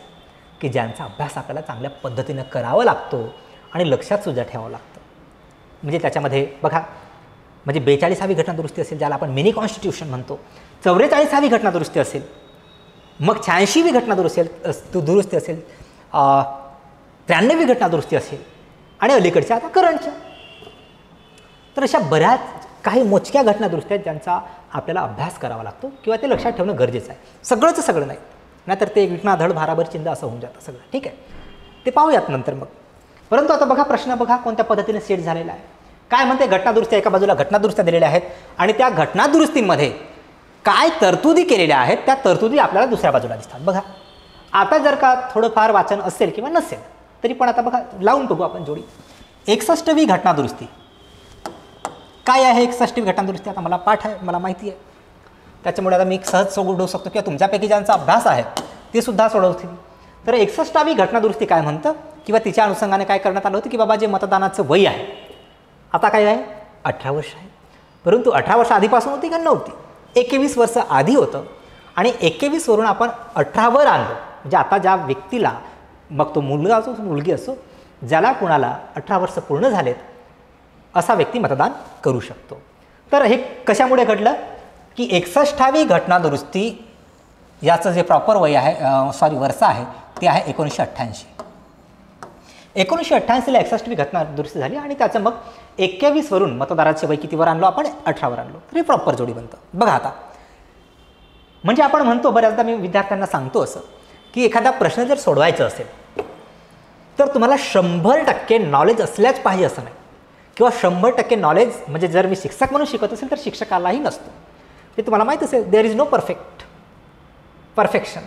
की ज्यांचा अभ्यास आपल्याला चांगल्या पद्धतीनं करावा लागतो आणि लक्षात सुद्धा ठेवावं लागतं. म्हणजे त्याच्यामध्ये बघा, म्हणजे 42वी घटनादुरुस्ती असेल ज्याला आपण मिनी कॉन्स्टिट्यूशन म्हणतो, 44वी घटनादुरुस्ती असेल, मग 86वी दुरुस्ती असेल, 93वी घटनादुरुस्ती असेल आणि अलीकडच्या आता करंटच्या. तर अशा बऱ्याच काही मोजक्या घटनादुरुस्त्या आहेत ज्यांचा आपल्याला अभ्यास करावा लागतो किंवा ते लक्षात ठेवणं गरजेचं आहे. सगळंच सगळं नाही, नाहीतर ते विकणा धड भाराभर चिंद असं होऊन जातं सगळं. ठीक आहे, ते पाहूयात नंतर मग. परंतु आता बघा, प्रश्न बघा कोणत्या पद्धतीने सेट झालेला आहे. काय म्हणते, घटनादुरुस्त्या एका बाजूला घटनादुरुस्त्या दिलेल्या आहेत आणि त्या घटनादुरुस्तीमध्ये काय तरतुदी केलेल्या आहेत त्या तरतुदी आपल्याला दुसऱ्या बाजूला दिसतात. बघा, आता जर का थोडंफार वाचन असेल किंवा नसेल तरी पण आता बघा लावून बघू आपण जोडी. 61वी घटनादुरुस्ती काय आहे? 61वी घटनादुरुस्ती आता मला पाठ आहे, मला माहिती आहे, त्याच्यामुळे आता मी सहज सोडवू शकतो किंवा तुमच्यापैकी ज्यांचा अभ्यास आहे ते सुद्धा सोडवतील. तर 61वी घटनादुरुस्ती काय म्हणतं किंवा तिच्या अनुषंगाने काय करण्यात आलं होतं की बाबा जे मतदानाचं वय आहे आता काय आहे 18 वर्ष आहे. परंतु 18 वर्ष आधीपासून होती का नव्हती, 21 वर्ष आधी होतं आणि 21 वरून आपण 18 वर आणलं. म्हणजे आता ज्या व्यक्तीला, मग तो मुलगा असो मुलगी असो, ज्याला कुणाला 18 वर्ष पूर्ण झालेत असा व्यक्ती मतदान करू शकतो. तर हे कशामुळे घडलं की 61वी घटनादुरुस्ती याचं जे प्रॉपर वय आहे वर्ष आहे ते आहे 1988. 1988ला 61वी घटनादुरुस्ती झाली आणि त्याचं मग 21 वरून मतदाराचे वय कितीवर आणलो आपण? 18 वर आणलो. तर हे प्रॉपर जोडी बनतं. बघा आता, म्हणजे आपण म्हणतो, बऱ्याचदा मी विद्यार्थ्यांना सांगतो असं की एखादा प्रश्न जर सोडवायचा असेल तर तुम्हाला 100% नॉलेज असल्याच पाहिजे असं नाही, किंवा 100% नॉलेज म्हणजे जर मी शिक्षक म्हणून शिकवत असेल तर शिक्षकालाही नसतो. ते तुम्हाला माहीत असेल, देअर इज नो परफेक्शन.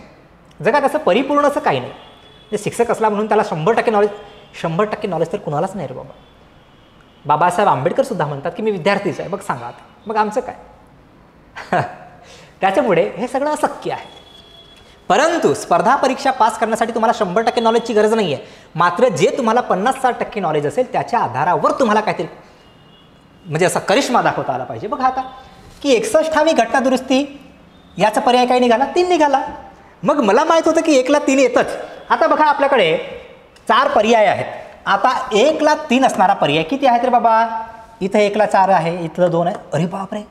जगात असं परिपूर्ण असं काही नाही. जे शिक्षक असला म्हणून त्याला 100% नॉलेज तर कुणालाच नाही रे बाबा. बाबासाहेब आंबेडकर सुद्धा म्हणतात की मी विद्यार्थीच आहे. मग सांगा आता, मग आमचं काय? त्याच्यामुळे हे सगळं अशक्य आहे. परंतु स्पर्धा परीक्षा पास करण्यासाठी तुम्हाला 100% नॉलेजची गरज नाही आहे. मात्र जे तुम्हाला 50-60% नॉलेज असेल त्याच्या आधारावर तुम्हाला काहीतरी म्हणजे असा करिश्मा दाखवता आला पाहिजे. बघा आता की 61वी घटनादुरुस्ती याचा पर्याय काय निघाला? 3 निघाला. मग मला माहीत होतं की 1ला 3 येतच. आता बघा आपल्याकडे 4 पर्याय आहेत. आता 1ला 3 असणारा पर्याय किती आहे रे बाबा? इथं 1ला 4 आहे, इथलं 2 आहे. अरे बापरे,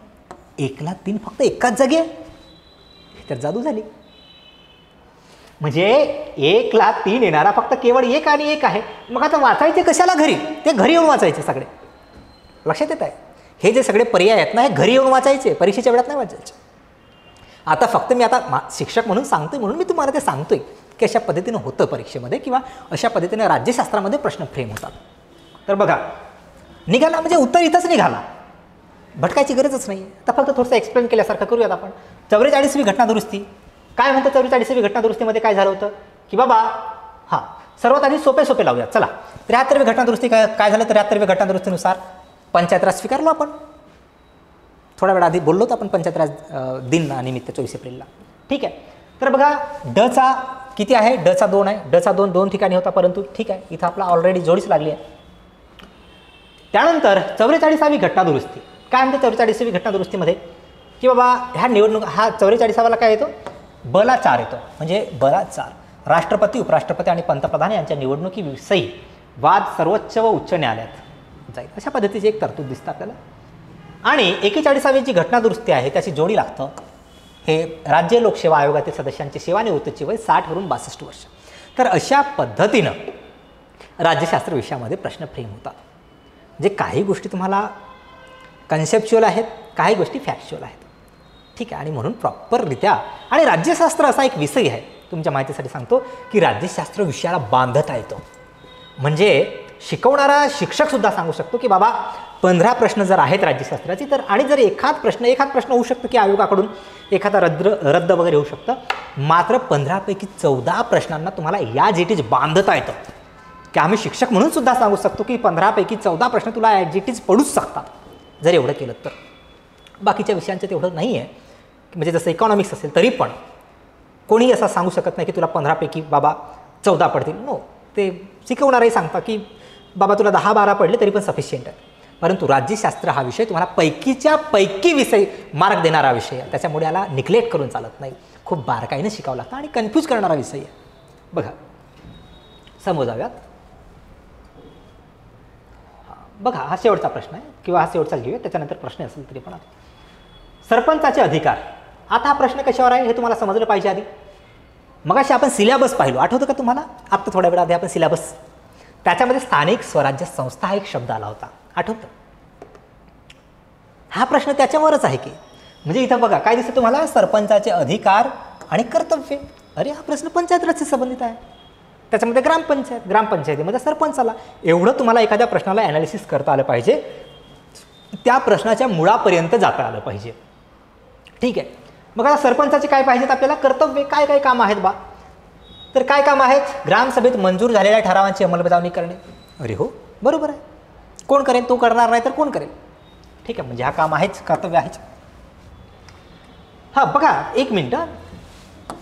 1ला 3 फक्त एकाच जागी आहे. तर जादू झाली. म्हणजे 1ला 3 येणारा फक्त केवळ 1 आणि 1 आहे. मग आता वाचायचे कशाला घरी? ते घरी येऊन वाचायचे सगळे. लक्षात येत आहे? हे जे सगळे पर्याय आहेत ना, हे घरी येऊन वाचायचे, परीक्षेच्या वेळात नाही वाचायचे. आता फक्त मी आता शिक्षक म्हणून सांगतोय म्हणून मी तुम्हाला ते सांगतोय की अशा पद्धतीनं होतं परीक्षेमध्ये किंवा अशा पद्धतीने राज्यशास्त्रामध्ये प्रश्न फ्रेम होतात. तर बघा निघाला म्हणजे उत्तर इथंच निघाला, भटकायची गरजच नाही. आता फक्त थोडंसं एक्सप्लेन केल्यासारखं करूयात आपण. 44वी घटनादुरुस्ती काय म्हणतं? 44वी घटनादुरुस्तीमध्ये काय झालं होतं की बाबा हां, सर्वात आधी सोपे लावूयात. चला, 73वी घटनादुरुस्ती काय झालं? 73वी घटनादुरुस्तीनुसार पंचायत राज स्वीकारलो आपण. थोड्या वेळा आधी बोललो तर आपण पंचायत राज दिन निमित्त 24 एप्रिलला. ठीक आहे. तर बघा डचा किती आहे? डचा 2 आहे. डचा 2 ठिकाणी होता, परंतु ठीक आहे, इथं आपला ऑलरेडी जोडीच लागली आहे. त्यानंतर 44वी घटनादुरुस्ती काय म्हणते? 44वी घटनादुरुस्तीमध्ये की बाबा ह्या निवडणूक हा 44वाला काय येतो? बला 4 येतो. म्हणजे बला 4 राष्ट्रपती, उपराष्ट्रपती आणि पंतप्रधान यांच्या निवडणुकीविषयी वाद सर्वोच्च व उच्च न्यायालयात जाईल. अशा पद्धतीची एक तरतूद दिसतं आपल्याला. आणि 41वी जी घटनादुरुस्ती आहे त्याची जोडी लागतं हे राज्य लोकसेवा आयोगातील सदस्यांची सेवानिवृत्तीची वय 60 वरून 62 वर्ष. तर अशा पद्धतीनं राज्यशास्त्र विषयामध्ये प्रश्न फ्रेम होतात. जे काही गोष्टी तुम्हाला कन्सेप्च्युअल आहेत, काही गोष्टी फॅक्च्युअल आहेत. ठीक आहे. आणि म्हणून प्रॉपररित्या, आणि राज्यशास्त्र असा एक विषय आहे, तुमच्या माहितीसाठी सांगतो की राज्यशास्त्र विषयाला बांधता येतो. म्हणजे शिकवणारा शिक्षकसुद्धा सांगू शकतो की बाबा 15 प्रश्न जर आहेत राज्यशास्त्राची तर, आणि जर एखाद प्रश्न होऊ शकतो की आयोगाकडून एखादा रद्द वगैरे होऊ शकतं, मात्र 15 पैकी 14 प्रश्नांना तुम्हाला ॲज इट इज बांधता येतं, की आम्ही शिक्षक म्हणून सुद्धा सांगू शकतो की 15 पैकी 14 प्रश्न तुला ॲज इट इज पडूच शकतात जर एवढं केलं तर. बाकीच्या विषयांचं तेवढं नाही आहे, म्हणजे जसं इकॉनॉमिक्स असेल तरी पण कोणी असं सांगू शकत नाही की तुला 15 पैकी बाबा 14 पडतील. नो, ते शिकवणारही सांगता की बाबा तुला 10-12 पडले तरी पण सफिशियंट आहे. परंतु राज्यशास्त्र हा विषय तुम्हाला पैकीच्या पैकी विषय मार्क देणारा विषय आहे, त्याच्यामुळे याला निग्लेक्ट करून चालत नाही. खूप बारकाईने शिकावं लागतं आणि कन्फ्यूज करणारा विषय आहे. बघा, समोर जाऊयात. बघा, हा शेवटचा प्रश्न आहे किंवा हा शेवटचा घेऊया, त्याच्यानंतर प्रश्न असेल तरी पण. सरपंचाचे अधिकार. आता हा प्रश्न कशावर आहे हे तुम्हाला समजलं पाहिजे आधी. मगाशी आपण सिलेबस पाहिलो, आठवतं का तुम्हाला? आता थोड्या वेळा आधी आपण सिलेबस, त्याच्यामध्ये स्थानिक स्वराज्य संस्था हा एक शब्द आला होता, आठवतं? हा प्रश्न त्याच्यावरच आहे की, म्हणजे इथं बघा काय दिसतं तुम्हाला, सरपंचाचे अधिकार आणि कर्तव्य. अरे हा प्रश्न पंचायत राजशी संबंधित आहे, त्याच्यामध्ये ग्रामपंचायतीमध्ये सरपंचाला. एवढं तुम्हाला एखाद्या प्रश्नाला ॲनालिसिस करता आलं पाहिजे, त्या प्रश्नाच्या मुळापर्यंत जाता आलं पाहिजे. ठीक आहे. मग आता सरपंचाचे काय पाहिजेत आपल्याला? कर्तव्य. काय काय कामं आहेत बा? तर काय काम आहेत? ग्रामसभेत मंजूर झालेल्या ठरावांची अंमलबजावणी करणे. अरे हो, बरोबर आहे. कोण करेल? तो करणार नाही तर कोण करेल? ठीक आहे, म्हणजे हा काम आहेच, कर्तव्य आहेच. हां, बघा एक मिनटं,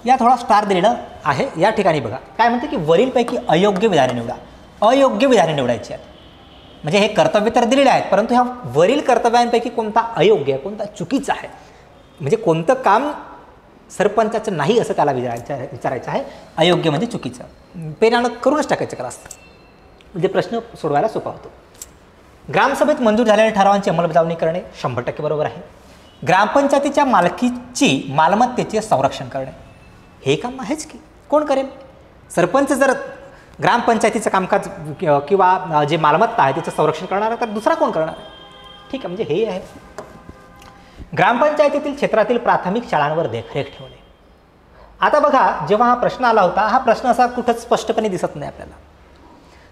या थोडा स्टार दिलेला आहे या ठिकाणी. बघा काय म्हणते की वरीलपैकी अयोग्य विधाने निवडा. अयोग्य विधाने निवडायची आहेत. म्हणजे हे कर्तव्य तर दिलेले आहेत, परंतु ह्या वरील कर्तव्यांपैकी कोणता अयोग्य आहे, कोणता चुकीचा आहे, म्हणजे कोणतं काम सरपंचाचं नाही असं त्याला विचारायचं आहे. अयोग्य म्हणजे चुकीचं. पेनानं करूनच टाकायचं क्लास, म्हणजे प्रश्न सोडवायला सोपा होतो. ग्रामसभेत मंजूर झालेल्या ठरावांची अंमलबजावणी करणे 100% बरोबर आहे. ग्रामपंचायतीच्या मालकीची मालमत्तेचे संरक्षण करणे हे काम आहेच की. कोण करेल? सरपंच जर ग्रामपंचायतीचं कामकाज किंवा जे मालमत्ता आहे त्याचं संरक्षण करणार आहे तर दुसरा कोण करणार आहे? ठीक आहे, म्हणजे हे आहे. ग्रामपंचायतीतील क्षेत्रातील प्राथमिक शाळांवर देखरेख ठेवणे. आता बघा, जेव्हा हा प्रश्न आला होता, हा प्रश्न असा कुठंच स्पष्टपणे दिसत नाही आपल्याला.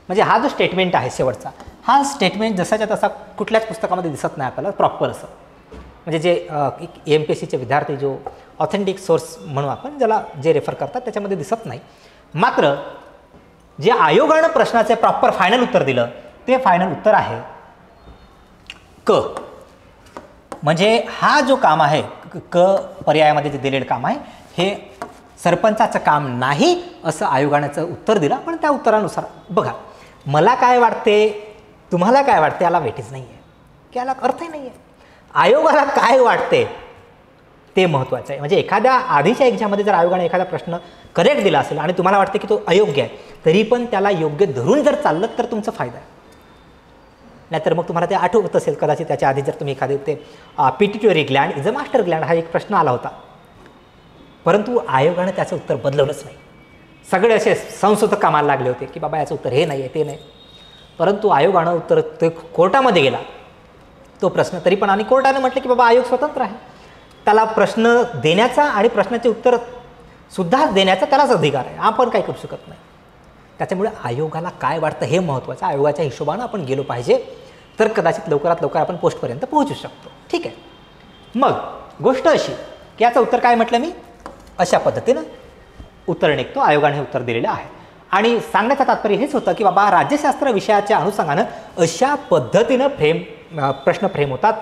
म्हणजे हा जो स्टेटमेंट आहे शेवटचा, हा स्टेटमेंट जसाच्या तसा कुठल्याच पुस्तकामध्ये दिसत नाही आपल्याला प्रॉपर असं. म्हणजे जे MPSCचे विद्यार्थी जो ऑथेंटिक सोर्स म्हणू आपण ज्याला जे रेफर करतात त्याच्यामध्ये दिसत नाही. मात्र जे आयोगानं प्रश्नाचे प्रॉपर फायनल उत्तर दिलं ते फायनल उत्तर आहे क. म्हणजे हा जो काम आहे क पर्यायामध्ये जे दिलेलं काम आहे हे सरपंचाचं काम नाही असं आयोगानं उत्तर दिलं. पण त्या उत्तरानुसार बघा, मला काय वाटते, तुम्हाला काय वाटते, याला वेटेज नाही आहे, की याला अर्थही नाही आहे. आयोगाला काय वाटते ते महत्त्वाचं आहे. म्हणजे एखाद्या आधीच्या एक्झाममध्ये जर आयोगाने एखादा प्रश्न करेक्ट दिला असेल आणि तुम्हाला वाटते की तो अयोग्य आहे, तरी पण त्याला योग्य धरून जर चाललं तर तुमचा फायदा आहे. नाहीतर मग तुम्हाला ते आठवत असेल कदाचित त्याच्या आधी जर तुम्ही एखादे ते pituitary Gland is a master Gland हा एक प्रश्न आला होता, परंतु आयोगाने त्याचं उत्तर बदलवलंच नाही. सगळे असे संशोधक कामाला लागले होते की बाबा याचं उत्तर हे नाही आहे, ते नाही. परंतु आयोगानं उत्तर ते कोर्टामध्ये गेला तो प्रश्न, तरी पण आणि कोर्टाने म्हटलं की बाबा आयोग स्वतंत्र आहे, त्याला प्रश्न देण्याचा आणि प्रश्नाचे उत्तर सुद्धा देण्याचा त्यालाच अधिकार आहे, आपण काय करू शकत नाही. त्याच्यामुळे आयोगाला काय वाटतं हे महत्त्वाचं. आयोगाच्या हिशोबानं आपण गेलो पाहिजे तर कदाचित लवकरात लवकर आपण पोस्टपर्यंत पोहोचू शकतो. ठीक आहे. मग गोष्ट अशी की याचं उत्तर काय म्हटलं मी, अशा पद्धतीनं उत्तर निघतो. आयोगाने हे उत्तर दिलेलं आहे आणि सांगण्याचं तात्पर्य हेच होतं की बाबा राज्यशास्त्र विषयाच्या अनुषंगानं अशा पद्धतीनं प्रश्न फ्रेम होतात.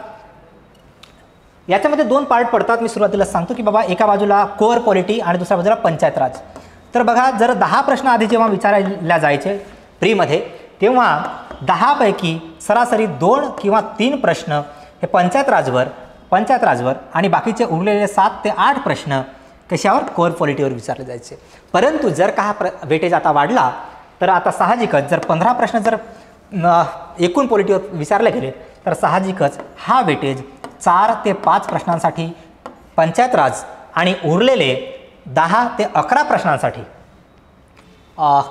याच्यामध्ये 2 पार्ट पडतात. मी सुरुवातीला सांगतो की बाबा एका बाजूला कोअर पॉलिटी आणि दुसऱ्या बाजूला पंचायत राज. तर बघा, जर 10 प्रश्न आधी जेव्हा विचारल्या जायचे प्रीमध्ये, तेव्हा 10 पैकी सरासरी 2 किंवा 3 प्रश्न हे पंचायत राजवर आणि बाकीचे उरलेले 7 ते 8 प्रश्न कशावर, कोअर पॉलिटीवर विचारले जायचे. परंतु जर का हा वेटेज आता वाढला तर आता साहजिकच जर 15 प्रश्न जर एकूण पॉलिटीवर विचारले गेले तर साहजिकच हा वेटेज 4 ते 5 प्रश्नांसाठी पंचायत राज आणि उरलेले 10 ते 11 प्रश्नांसाठी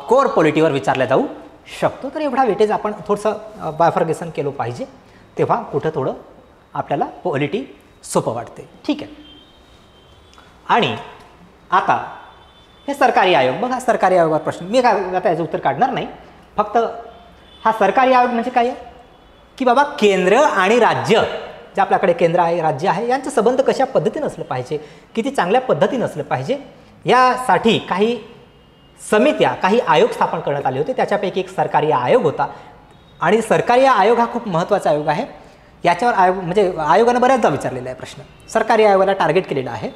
कोअर पॉलिटीवर विचारला जाऊ शकतो. तर एवढा वेटेज आपण थोडंसं बायफर्गेशन केलं पाहिजे, तेव्हा कुठं थोडं आपल्याला पॉलिटी सोपं वाटते. ठीक आहे. आणि आता हे सरकारी आयोग, बघा सरकारी आयोगावर प्रश्न मी काय आता याचं उत्तर काढणार नाही, फक्त हा सरकारी आयोग म्हणजे काय आहे की बाबा केंद्र आणि राज्य, जे आपल्याकडे केंद्र आहे राज्य आहे यांचे संबंध कशा पद्धतीने असलं पाहिजे, किती चांगल्या पद्धतीने असलं पाहिजे, यासाठी काही समित्या, काही आयोग स्थापन करण्यात आले होते. त्याच्यापैकी एक सरकारी आयोग होता आणि सरकारी आयोग हा खूप महत्त्वाचा आयोग आहे. याच्यावर आयोगानं बऱ्याचदा विचारलेला आहे प्रश्न, सरकारी आयोगाला टार्गेट केलेला आहे.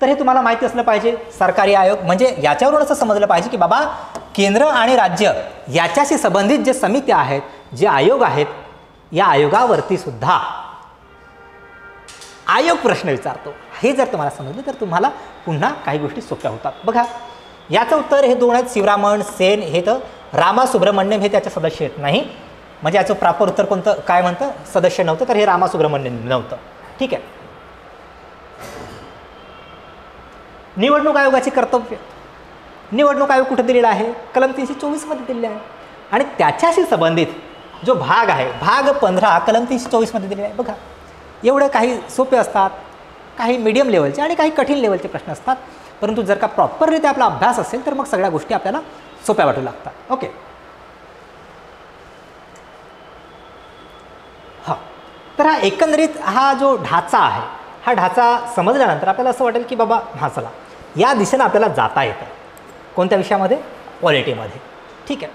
तर हे तुम्हाला माहिती असलं पाहिजे. सरकारी आयोग म्हणजे याच्यावरून असं समजलं पाहिजे की बाबा केंद्र आणि राज्य याच्याशी संबंधित जे समित्या आहेत, जे आयोग आहेत, या आयोगावरती सुद्धा आयोग प्रश्न विचारतो. हे जर तुम्हाला समजलं तर तुम्हाला पुन्हा काही गोष्टी सोप्या होतात. बघा याचं उत्तर हे दोन आहेत, शिवरामन सेन हे तर रामासुब्रमण्यम हे त्याचे सदस्य आहेत नाही, म्हणजे याचं प्रॉपर उत्तर कोणतं काय म्हणतं सदस्य नव्हतं, तर हे रामासुब्रमण्यम नव्हतं. ठीक आहे. निवडणूक आयोगाची कर्तव्य, निवडणूक आयोग कुठे दिलेला आहे, कलम 324 मध्ये दिलेला आहे आणि त्याच्याशी संबंधित जो भाग आहे भाग 15 कलम 324 मध्ये दिलेला आहे. बघा एवढे काही सोपे असतात, काही मीडियम लेवलचे आणि काही कठीण लेवलचे प्रश्न असतात, परंतु जर का प्रॉपररित्या आपला अभ्यास असेल तर मग सगळ्या गोष्टी आपल्याला सोप्या वाटू लागतात. ओके. हां, तर हा एकंदरीत हा जो ढाचा आहे, हा ढाचा समजल्यानंतर आपल्याला असं वाटेल की बाबा हां चला या दिशेनं आपल्याला जाता येतं. कोणत्या विषयामध्ये? पॉलिटीमध्ये. ठीक आहे.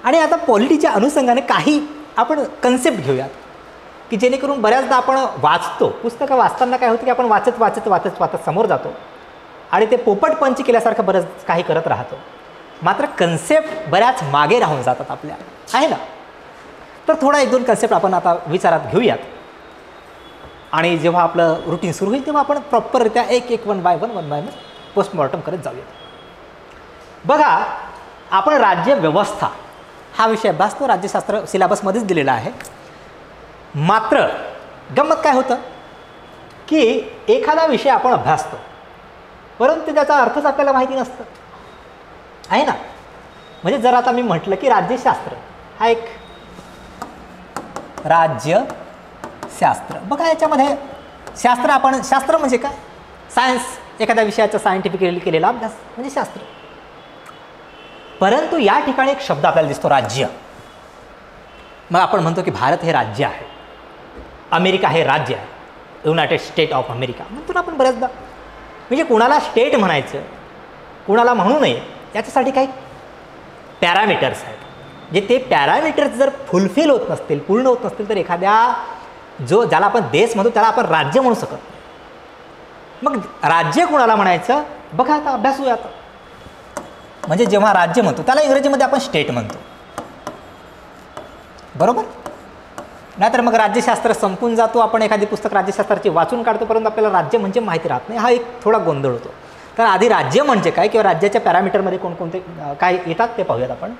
आणि आता पॉलिटीच्या अनुषंगाने काही आपण कन्सेप्ट घेऊयात की जेणेकरून बऱ्याचदा आपण वाचतो, पुस्तकं वाचताना काय होतं की आपण वाचत समोर जातो आणि ते पोपट पंच केल्यासारखं बरंच काही करत राहतो, मात्र कन्सेप्ट बऱ्याच मागे राहून जातात आपल्या, आहे ना. तर थोडा एक दोन कन्सेप्ट आपण आता विचारात घेऊयात आणि जेव्हा आपलं रुटीन सुरू होईल तेव्हा आपण प्रॉपररित्या एक वन बाय वन पोस्टमॉर्टम करत जाऊयात. बघा आपण राज्य व्यवस्था हा विषय अभ्यासतो, राज्यशास्त्र सिलेबसमध्येच दिलेला आहे. मात्र गंमत काय होतं की एखादा विषय आपण अभ्यासतो परंतु त्याचा अर्थच आपल्याला माहिती नसतं, आहे ना. म्हणजे जर आता मी म्हटलं की राज्यशास्त्र हा एक राज्यशास्त्र, बघा याच्यामध्ये शास्त्र म्हणजे काय, सायन्स, एखाद्या विषयाचा सायंटिफिकली केलेला अभ्यास म्हणजे शास्त्र. परंतु या ठिकाणी एक शब्द आपल्याला दिसतो राज्य. मग आपण म्हणतो की भारत हे राज्य आहे, अमेरिका हे राज्य आहे, युनायटेड स्टेट ऑफ अमेरिका म्हणतो ना आपण बऱ्याचदा. म्हणजे कुणाला स्टेट म्हणायचं कुणाला म्हणू नये याच्यासाठी काही पॅरामीटर्स आहेत, जे ते पॅरामीटर्स जर फुलफिल होत नसतील, पूर्ण होत नसतील तर एखाद्या ज्याला आपण देश म्हणतो त्याला आपण राज्य म्हणू शकत नाही. मग राज्य कुणाला म्हणायचं बघा आता अभ्यासूया. आता म्हणजे जेव्हा राज्य म्हणतो त्याला इंग्रजीमध्ये आपण स्टेट म्हणतो, बरोबर. नाहीतर मग राज्यशास्त्र संपून जातो, आपण एखादी पुस्तक राज्यशास्त्राची वाचून काढतो परंतु आपल्याला राज्य म्हणजे माहिती राहत नाही, हा एक थोडा गोंधळ होतो. तर आधी राज्य म्हणजे काय किंवा राज्याच्या पॅरामीटरमध्ये कोणकोणते काय येतात ते पाहूयात आपण.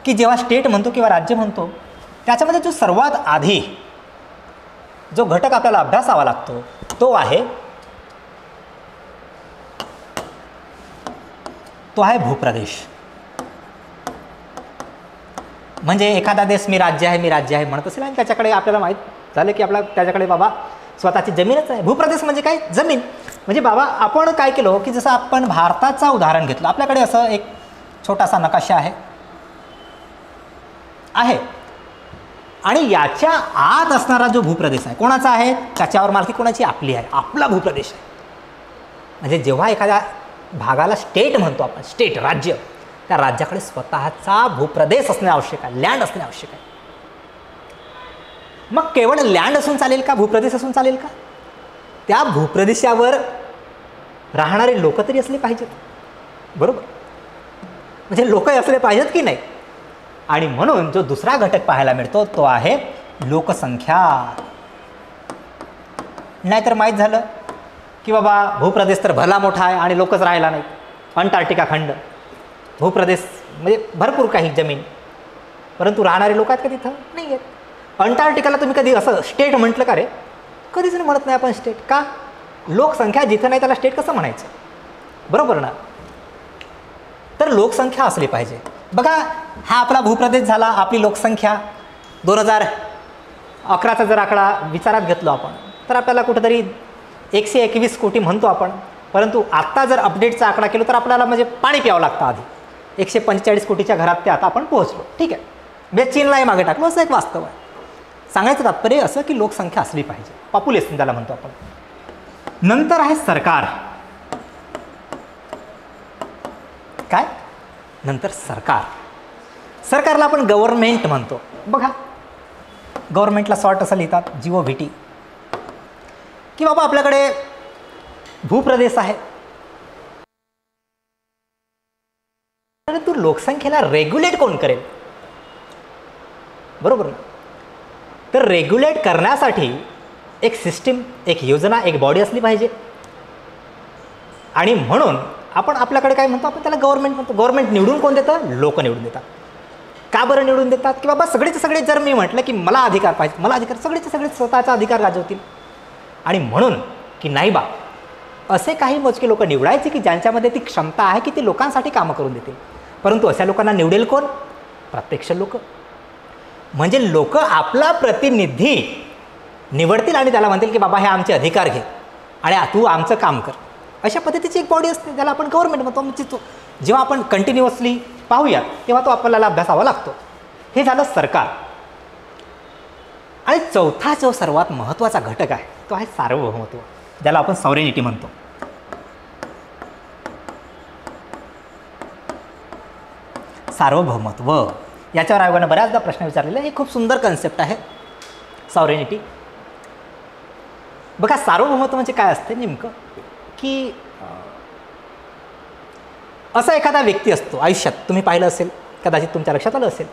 की जेव्हा स्टेट म्हणतो किंवा राज्य म्हणतो त्याच्यामध्ये जो सर्वात आधी जो घटक आपल्याला अभ्यासावा लागतो तो आहे भूप्रदेश. म्हणजे एखादा देश मी राज्य आहे म्हणत असेल आणि त्याच्याकडे आपल्याला माहीत झालं की त्याच्याकडे बाबा स्वतःची जमीनच आहे. भूप्रदेश म्हणजे काय, जमीन. म्हणजे बाबा आपण काय केलं की जसं आपण भारताचा उदाहरण घेतलं, आपल्याकडे असं एक छोटासा नकाशा आहे आणि याच्या आत असणारा जो भूप्रदेश आहे कोणाचा आहे, त्याच्यावर मालकी कोणाची, आपली आहे, आपला भूप्रदेश आहे. म्हणजे जेव्हा एखाद्या भागाला स्टेट म्हणतो आपण, स्टेट राज्य, त्या राज्याकडे स्वतःचा भूप्रदेश असणे आवश्यक आहे, लँड असणे आवश्यक आहे. मग केवळ लँड असून चालेल का, भूप्रदेश असून चालेल का, त्या भूप्रदेशावर राहणारे लोक तरी असले पाहिजेत, बरोबर. म्हणजे लोकही असले पाहिजेत की नाही. आणि म्हणून जो दुसरा घटक पाहायला मिळतो तो आहे लोकसंख्या. नाहीतर माहीत झालं की बाबा भूप्रदेश तर भला मोठा आहे आणि लोकच राहायला नाही. अंटार्क्टिका खंड भूप्रदेश म्हणजे भरपूर काही जमीन, परंतु राहणारे लोक आहेत का तिथं, नाही आहेत. अंटार्क्टिकाला तुम्ही कधी असं स्टेट म्हटलं का रे, कधीच नाही म्हणत नाही आपण स्टेट. का, लोकसंख्या जिथं नाही त्याला स्टेट कसं म्हणायचं, बरोबर ना. तर लोकसंख्या असली पाहिजे. बघा हा आपला भूप्रदेश झाला, आपली लोकसंख्या 2011चा जर आकडा विचारात घेतलो आपण तर आपल्याला कुठेतरी 121 कोटी म्हणतो आपण, परंतु आत्ता जर अपडेटचा आकडा केला तर आपल्याला म्हणजे पाणी प्यावं लागतं आधी. 145 कोटीच्या घरात ते आता आपण पोहोचलो, ठीक आहे. म्हणजे चीनलाही मागे टाकलो, असं एक वास्तव आहे. सांगायचं तात्पर्य असं की लोकसंख्या असली पाहिजे, पॉप्युलेशन ज्याला म्हणतो आपण. नंतर आहे सरकार. काय? नंतर सरकार. सरकारला आपण गव्हर्नमेंट म्हणतो. बघा, गव्हर्नमेंटला शॉर्ट असं लिहितात GOVT, की बाबा आपल्याकडे भूप्रदेश आहे, परंतु लोकसंख्येला रेग्युलेट कोण करेल? बरोबर ना. तर रेग्युलेट करण्यासाठी एक सिस्टीम, एक योजना, एक बॉडी असली पाहिजे. आणि म्हणून आपण आपल्याकडे काय म्हणतो, आपण त्याला गव्हर्नमेंट म्हणतो. गव्हर्नमेंट निवडून कोण देतं? लोक निवडून देतात. का बरं निवडून देतात? की बाबा सगळेचे सगळे, जर मी म्हटलं की मला अधिकार पाहिजे, मला अधिकार, सगळेचे सगळे स्वतःचा अधिकार गाजवतील. आणि म्हणून की नाही बा, असे काही मोजके लोक निवडायचे की ज्यांच्यामध्ये ती क्षमता आहे की ते लोकांसाठी कामं करून देतील. परंतु अशा लोकांना निवडेल कोण? प्रत्यक्ष लोक. म्हणजे लोक आपला प्रतिनिधी निवडतील आणि त्याला म्हणतील की बाबा हे आमचे अधिकार घे आणि तू आमचं काम कर. अशा पद्धतीची एक बॉडी असते, ज्याला आपण गव्हर्नमेंट म्हणतो. म्हणजे जेव्हा आपण कंटिन्युअसली पाहूया तेव्हा तो आपल्याला अभ्यासावा लागतो. हे झालं सरकार. आणि चौथा जो सर्वात महत्त्वाचा घटक आहे तो आहे सार्वभौमत्व, ज्याला आपण सॉव्हरेनिटी म्हणतो. सार्वभौमत्व याच्यावर आयोगाने बऱ्याचदा प्रश्न विचारलेला. हे खूप सुंदर कन्सेप्ट आहे सॉव्हरेनिटी. बघा, सार्वभौमत्व म्हणजे काय असते नेमकं, की असा एखादा व्यक्ती असतो आयुष्यात, तुम्ही पाहिलं असेल, कदाचित तुमच्या लक्षात आलं असेल,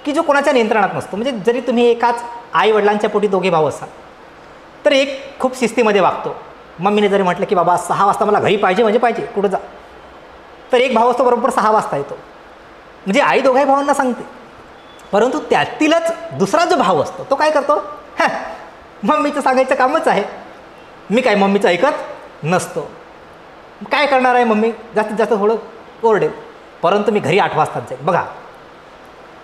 की जो कोणाच्या नियंत्रणात नसतो. म्हणजे जरी तुम्ही एकाच आई वडिलांच्या पोटी दोघे भाऊ असाल तर एक खूप शिस्तीमध्ये वागतो. मम्मीने जरी म्हटलं की बाबा 6 वाजता मला घरी पाहिजे म्हणजे पाहिजे, कुठं जा, तर एक भाऊ असतो बरोबर 6 वाजता येतो. म्हणजे आई दोघाही भावांना सांगते. परंतु त्यातीलच दुसरा जो भाऊ असतो तो काय करतो? मम्मीचं सांगायचं कामच आहे, मी काय मम्मीचं ऐकत नसतो. काय करणार आहे मम्मी, जास्तीत जास्त थोडं ओरडेल, परंतु मी घरी 8 वाजताच जाईल. बघा,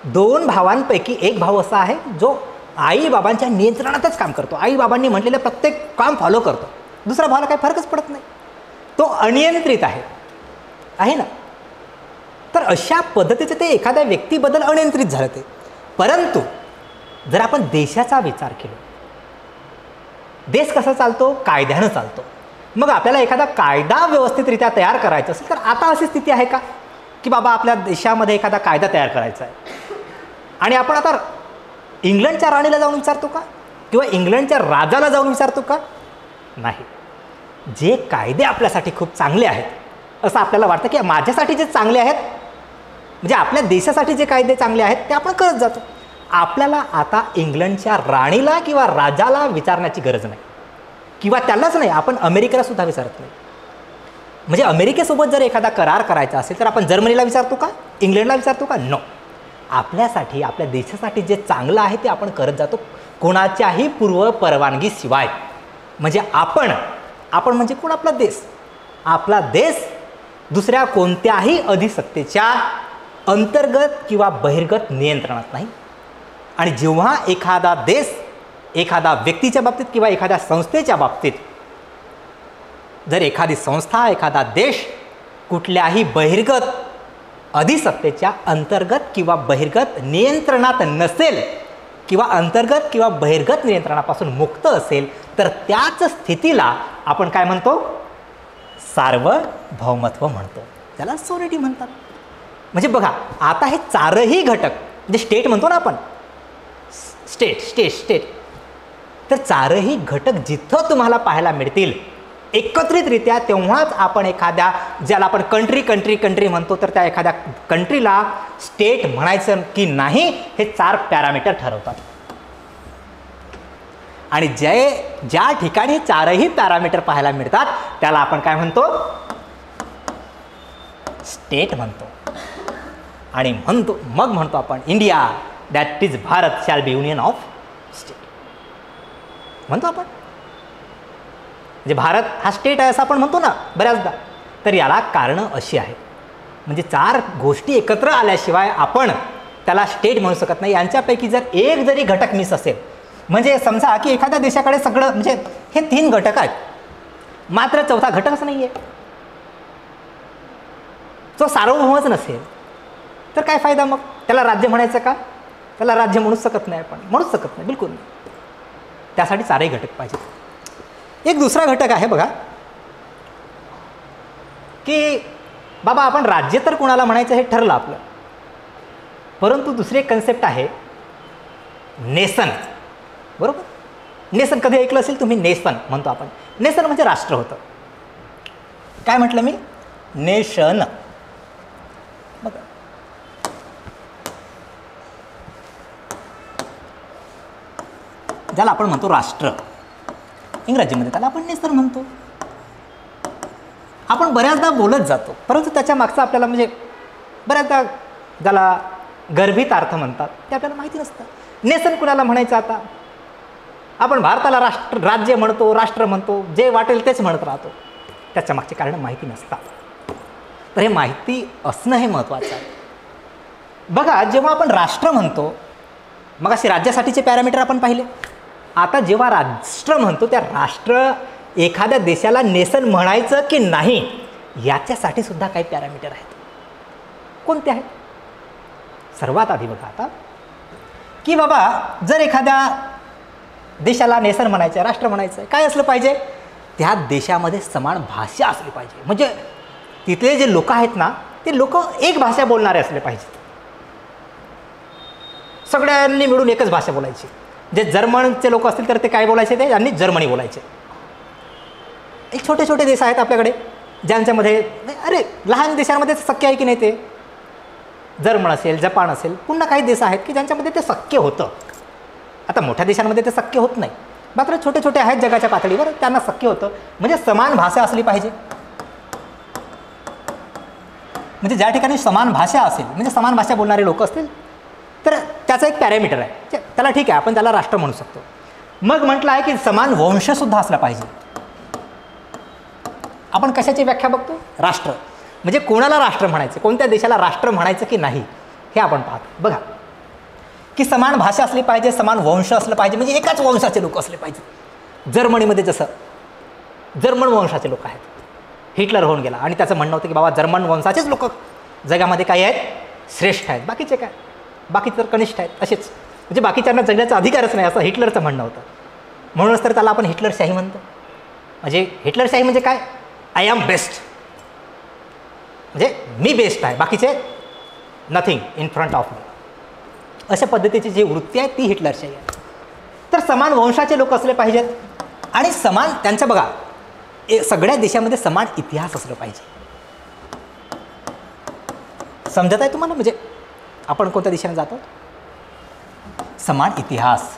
2 भावांपैकी एक भाऊ असा आहे जो आई बाबांच्या नियंत्रणातच काम करतो, आई बाबांनी म्हटलेलं प्रत्येक काम फॉलो करतो. दुसऱ्या भावाला काही फरकच पडत नाही, तो अनियंत्रित आहे ना. तर अशा पद्धतीचे ते एखाद्या व्यक्तीबद्दल अनियंत्रित झालं ते. परंतु जर आपण देशाचा विचार केला, देश कसा चालतो? कायद्यानं चालतो. मग आपल्याला एखादा कायदा व्यवस्थितरित्या तयार करायचा असेल तर आता अशी स्थिती आहे का की बाबा आपल्या देशामध्ये एखादा कायदा तयार करायचा आहे आणि आपण आता इंग्लंडच्या राणीला जाऊन विचारतो का, किंवा इंग्लंडच्या राजाला जाऊन विचारतो का? नाही. जे कायदे आपल्यासाठी खूप चांगले आहेत असं आपल्याला वाटतं की माझ्यासाठी जे चांगले आहेत, म्हणजे आपल्या देशासाठी जे कायदे चांगले आहेत ते आपण करत जातो. आपल्याला आता इंग्लंडच्या राणीला किंवा राजाला विचारण्याची गरज नाही, किंवा त्यालाच नाही, आपण अमेरिकेला सुद्धा विचारत नाही. म्हणजे अमेरिकेसोबत जर एखादा करार करायचा असेल तर आपण जर्मनीला विचारतो का, इंग्लंडला विचारतो का? नो. आपल्यासाठी, आपल्या देशासाठी जे चांगलं आहे ते आपण करत जातो, कोणाच्याही पूर्व परवानगीशिवाय. म्हणजे आपण म्हणजे कोण? आपला देश. आपला देश दुसऱ्या कोणत्याही अधिसत्तेच्या अंतर्गत किंवा बहिर्गत नियंत्रणात नाही. आणि जेव्हा एखादा देश एखादा व्यक्तीच्या बाबतीत किंवा एखाद्या संस्थेच्या बाबतीत, जर एखादी संस्था, एखादा देश कुठल्याही बहिर्गत अधिसत्तेच्या अंतर्गत किंवा बहिर्गत नियंत्रणात नसेल किंवा अंतर्गत किंवा बहिर्गत नियंत्रणापासून मुक्त असेल तर त्याच स्थितीला आपण काय म्हणतो? सार्वभौमत्व म्हणतो, त्याला सॉव्हरेनिटी म्हणतात. म्हणजे बघा, आता हे 4ही घटक, म्हणजे स्टेट म्हणतो ना आपण, स्टेट, तर 4ही घटक जिथं तुम्हाला पाहायला मिळतील एकत्रितरित्या, तेव्हाच आपण एखाद्या, ज्याला आपण कंट्री म्हणतो, तर त्या एखाद्या कंट्रीला स्टेट म्हणायचं की नाही हे 4 पॅरामीटर ठरवतात. आणि ज्या ठिकाणी 4ही पॅरामीटर पाहायला मिळतात त्याला आपण काय म्हणतो? स्टेट म्हणतो. आणि मग म्हणतो आपण India, that is Bharat shall be union of state म्हणतो आपण. म्हणजे भारत हा स्टेट आहे असं आपण म्हणतो ना बऱ्याचदा. तर याला कारणं अशी आहेत, म्हणजे 4 गोष्टी एकत्र आल्याशिवाय आपण त्याला स्टेट म्हणू शकत नाही. यांच्यापैकी जर एक जरी घटक मिस असेल, म्हणजे समजा की एखाद्या देशाकडे सगळं, म्हणजे हे 3 घटक आहेत, मात्र 4था घटकच नाही आहे, तो सार्वभौमच नसेल, तर काय फायदा मग? त्याला राज्य म्हणायचं का? त्याला राज्य म्हणूच शकत नाही, आपण म्हणूच शकत नाही, बिलकुल नाही. त्यासाठी चारही घटक पाहिजेत. एक दुसरा घटक आहे बघा, की बाबा आपण राज्य तर कोणाला म्हणायचं हे ठरलं आपलं, परंतु दुसरी एक कन्सेप्ट आहे नेशन. बरोबर? नेशन कधी ऐकलं असेल तुम्ही? नेशन म्हणतो आपण. नेशन म्हणजे राष्ट्र होतं. काय म्हटलं मी? नेशन. बघा, ज्याला आपण म्हणतो राष्ट्र, इंग्रजीमध्ये त्याला आपण नेशन म्हणतो. आपण बऱ्याचदा बोलत जातो, परंतु त्याच्या मागचा आपल्याला म्हणजे बऱ्याचदा ज्याला गर्भित अर्थ म्हणतात ते आपल्याला माहिती नसतं. नेशन कुणाला म्हणायचं? आता आपण भारताला राज्य म्हणतो, राष्ट्र म्हणतो, जे वाटेल तेच म्हणत राहतो. त्याच्या मागचे कारण माहिती नसतात. तर हे माहिती असणं हे महत्त्वाचं आहे. बघा, जेव्हा आपण राष्ट्र म्हणतो, मग असे राज्यासाठीचे पॅरामीटर आपण पाहिले. आता जेव्हा राष्ट्र म्हणतो, त्या राष्ट्र एखाद्या देशाला नेशन म्हणायचं की नाही याच्यासाठी सुद्धा काही पॅरामीटर आहेत. कोणते आहेत? सर्वात आधी बघा आता, की बाबा जर एखाद्या देशाला नेशन म्हणायचं आहे, राष्ट्र म्हणायचं आहे, काय असलं पाहिजे? त्या देशामध्ये समान भाषा असली पाहिजे. म्हणजे तिथले जे लोक आहेत ना, ते लोक एक भाषा बोलणारे असले पाहिजेत. सगळ्यांनी मिळून एकच भाषा बोलायची. जे जर्मनचे लोक असतील तर ते काय बोलायचे? ते यांनी जर्मनी बोलायचे. एक छोटे छोटे देश आहेत आपल्याकडे ज्यांच्यामध्ये, अरे लहान देशांमध्ये शक्य आहे की नाही? ते जर्मन असेल, जपान असेल, पुन्हा काही देश आहेत की ज्यांच्यामध्ये ते शक्य होतं. आता मोठ्या देशांमध्ये ते शक्य होत नाही, मात्र छोटे छोटे आहेत जगाच्या पातळीवर, त्यांना शक्य होतं. म्हणजे समान भाषा असली पाहिजे. म्हणजे ज्या ठिकाणी समान भाषा असेल, म्हणजे समान भाषा बोलणारे लोक असतील, तर त्याचा एक पॅरामीटर आहे. त्याला ठीक आहे, आपण त्याला राष्ट्र म्हणू शकतो. मग म्हटलं आहे की समान वंशसुद्धा असला पाहिजे. आपण कशाची व्याख्या बघतो? राष्ट्र म्हणजे कोणाला राष्ट्र म्हणायचं, कोणत्या देशाला राष्ट्र म्हणायचं की नाही हे आपण पाहतो. बघा, की समान भाषा असली पाहिजे, समान वंश असलं पाहिजे, म्हणजे एकाच वंशाचे लोक असले पाहिजे. जर्मनीमध्ये जसं जर्मन वंशाचे लोक आहेत, हिटलर होऊन गेला आणि त्याचं म्हणणं होतं की बाबा जर्मन वंशाचेच लोक जगामध्ये काय आहेत? श्रेष्ठ आहेत, बाकीचे काय? बाकी तर कनिष्ठ आहेत असेच. म्हणजे बाकीच्यांना जगण्याचा अधिकारच नाही असं हिटलरचं म्हणणं होतं. म्हणूनच तर त्याला आपण हिटलरशाही म्हणतो. म्हणजे हिटलरशाही म्हणजे काय? आय एम बेस्ट, म्हणजे मी बेस्ट आहे, बाकीचे nothing in front of me, अशा पद्धतीची जी वृत्ती आहे ती हिटलरशाही आहे. तर समान वंशाचे लोक असले पाहिजेत आणि समान त्यांचं बघा, सगळ्या देशामध्ये समान इतिहास असलं पाहिजे. समजत आहे तुम्हाला? म्हणजे आपण कोणत्या देशाने जातो? समान इतिहास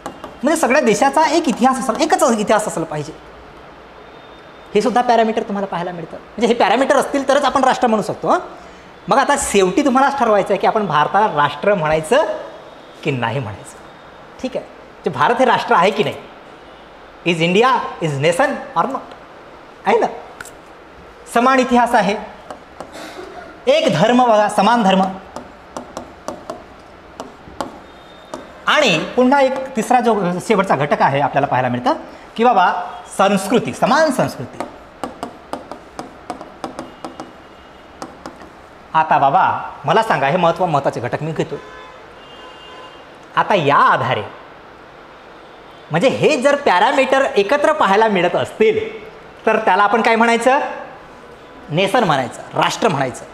म्हणजे सगळ्या देशाचा एक इतिहास असला, एकच इतिहास असला पाहिजे. हे सुद्धा पॅरामीटर तुम्हाला पाहायला मिळतं. म्हणजे हे पॅरामीटर असतील तरच आपण राष्ट्र म्हणू शकतो. मग आता शेवटी तुम्हालाच ठरवायचं आहे की आपण भारताला राष्ट्र म्हणायचं की नाही म्हणायचं. ठीक आहे, जे भारत हे राष्ट्र आहे की नाही? Is India is nation or not? आहे ना? समान इतिहास आहे, एक धर्म बघा, समान धर्म, आणि पुन्हा एक तिसरा जो शेवटचा घटक आहे आपल्याला पाहायला मिळतं की बाबा संस्कृती, समान संस्कृती. आता बाबा मला सांगा, हे महत्त्वाचे घटक मी घेतो. आता या आधारे म्हणजे हे जर पॅरामीटर एकत्र पाहायला मिळत असतील तर त्याला आपण काय म्हणायचं? नेशन म्हणायचं, राष्ट्र म्हणायचं.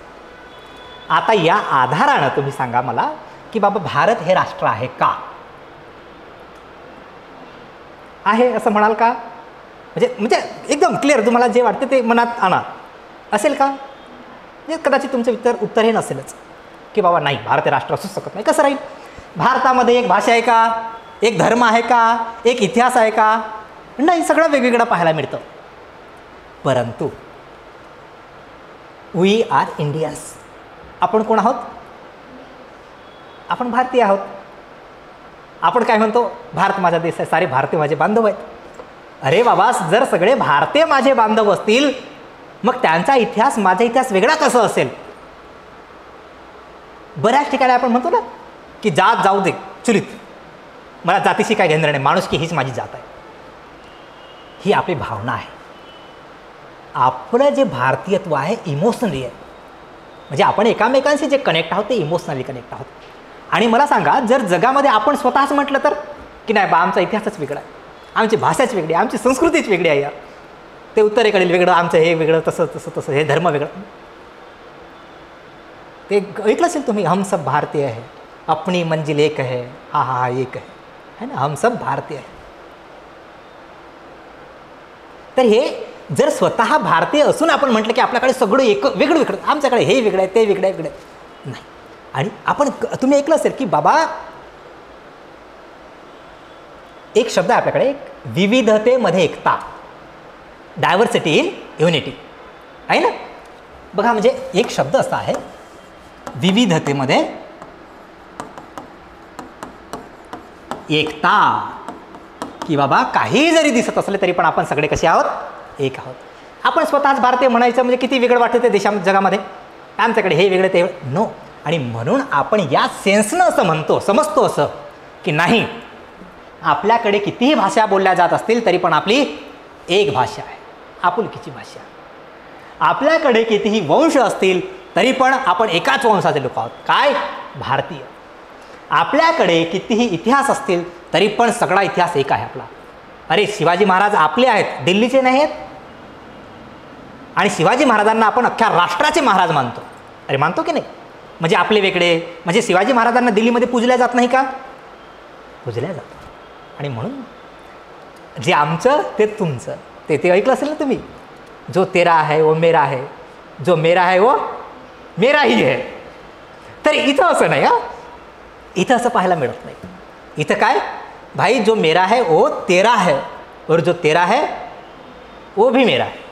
आता या आधारानं तुम्ही सांगा मला की बाबा भारत हे राष्ट्र आहे का? आहे असं म्हणाल का? म्हणजे एकदम क्लिअर तुम्हाला जे वाटते ते मनात आणा. असेल का? म्हणजे कदाचित तुमचं उत्तर हे नसेलच की बाबा नाही, भारत हे राष्ट्र असूच शकत नाही. कसं राहील? भारतामध्ये एक भाषा आहे का? एक धर्म आहे का? एक इतिहास आहे का? नाही, सगळं वेगवेगळं पाहायला मिळतं. परंतु वी आर इंडियन्स. आपण कोण आहोत? आपण भारतीय आहोत. आपण काय म्हणतो? भारत माझा देश आहे, सारे भारतीय माझे बांधव आहेत. अरे बाबा, जर सगळे भारतीय माझे बांधव असतील मग त्यांचा इतिहास माझा इतिहास वेगळा कसं असेल? बऱ्याच ठिकाणी आपण म्हणतो ना की जात जाऊ दे चुलीत, मला जातीशी काय घेणं नाही, माणूस की हीच माझी जात आहे. ही आपली भावना आहे. आपलं जे भारतीयत्व आहे इमोशनली आहे. म्हणजे आपण एकामेकांशी जे कनेक्ट आहोत ते इमोशनली कनेक्ट आहोत. आणि मला सांगा, जर जगामध्ये आपण स्वतःच म्हटलं तर की नाही बा आमचा इतिहासच वेगळा आहे, आमची भाषाच वेगळी आहे, आमची संस्कृतीच वेगळी आहे, यार ते उत्तरेकडील वेगळं, आमचं हे वेगळं, तसं तसं तसं, हे धर्म वेगळं. ते ऐकलं असेल तुम्ही, हम सब भारतीय है, अपनी मंजिल एक है, हा हा हा एक है ना, हम सब भारतीय आहे. तर हे जर स्वतः भारतीय असून आपण म्हटलं की आपल्याकडे सगळं एक वेगळं वेगळं, आमच्याकडे हे वेगळं आहे, ते वेगळं आहे, वेगळं आहे नाही. आणि आपण तुम्ही ऐकलं असेल की बाबा एक शब्द आहे आपल्याकडे, विविधतेमध्ये एकता, डायव्हर्सिटी इन युनिटी आहे ना. बघा म्हणजे एक शब्द असा आहे, विविधतेमध्ये एकता, की बाबा काही जरी दिसत असले तरी पण आपण सगळे कसे आहोत, एक आहोत. आपण स्वतःच भारतीय म्हणायचं म्हणजे किती वेगळं वाटतं ते जगामध्ये, आमच्याकडे हे वेगळं ते नो. आणि म्हणून आपण या सेन्सनं असं म्हणतो, समजतो असं की नाही, आपल्याकडे कितीही भाषा बोलल्या जात असतील तरी पण आपली एक भाषा आहे, आपुलकीची भाषा. आपल्याकडे कितीही वंश असतील तरी पण आपण एकाच वंशाचे लोक आहोत, काय, भारतीय. आपल्याकडे कितीही इतिहास असतील तरी पण सगळा इतिहास एक आहे आपला. अरे शिवाजी महाराज आपले आहेत, दिल्लीचे नाही आहेत. आणि शिवाजी महाराजांना आपण अख्ख्या राष्ट्राचे महाराज मानतो. अरे मानतो की नाही, म्हणजे आपले वेगळे, म्हणजे शिवाजी महाराजांना दिल्लीमध्ये पूजल्या जात नाही का, पूजल्या जातं. आणि म्हणून जे आमचं ते तुमचं, ते ऐकलं असेल ना तुम्ही, जो तेरा है वो मेरा है, जो मेरा है वो मेरा ही है. तर इथं असं नाही, हा इथं असं पाहायला मिळत नाही. इथं काय, भाई जो मेरा है वो तेरा है और जो तेरा है वो भी मेरा है.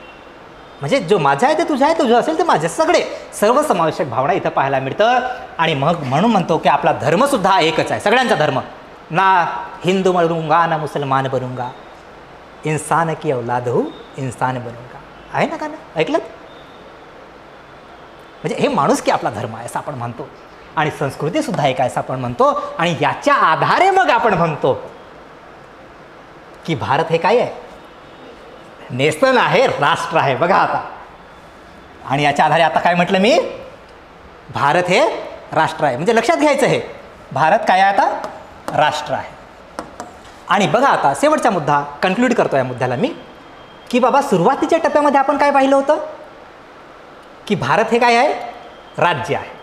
म्हणजे जो माझा आहे ते तुझा आहे, तुझं असेल ते माझे, सगळे सर्वसमावेशक भावना इथं पाहायला मिळतं. आणि मग म्हणून म्हणतो की आपला धर्मसुद्धा एकच आहे, सगळ्यांचा धर्म. ना हिंदू बनूंगा ना मुसलमान बनूंगा, इंसान की औलाद हूँ इंसान बनूंगा, आहे ना गाणं, ऐकलं. म्हणजे हे माणूस की आपला धर्म आहे असं आपण म्हणतो. आणि संस्कृतीसुद्धा एक आहे असं आपण म्हणतो. आणि याच्या आधारे मग आपण म्हणतो की भारत हे काय आहे, नेशन आहे, राष्ट्र आहे. बघा आता, आणि याच्या आधारे आता काय म्हटलं मी, भारत हे राष्ट्र आहे. म्हणजे लक्षात घ्यायचं हे, भारत काय आहे आता, राष्ट्र आहे. आणि बघा आता शेवटचा मुद्दा कन्क्लूड करतो या मुद्द्याला मी, की बाबा सुरुवातीच्या टप्प्यामध्ये आपण काय पाहिलं होतं की भारत हे काय आहे, राज्य आहे.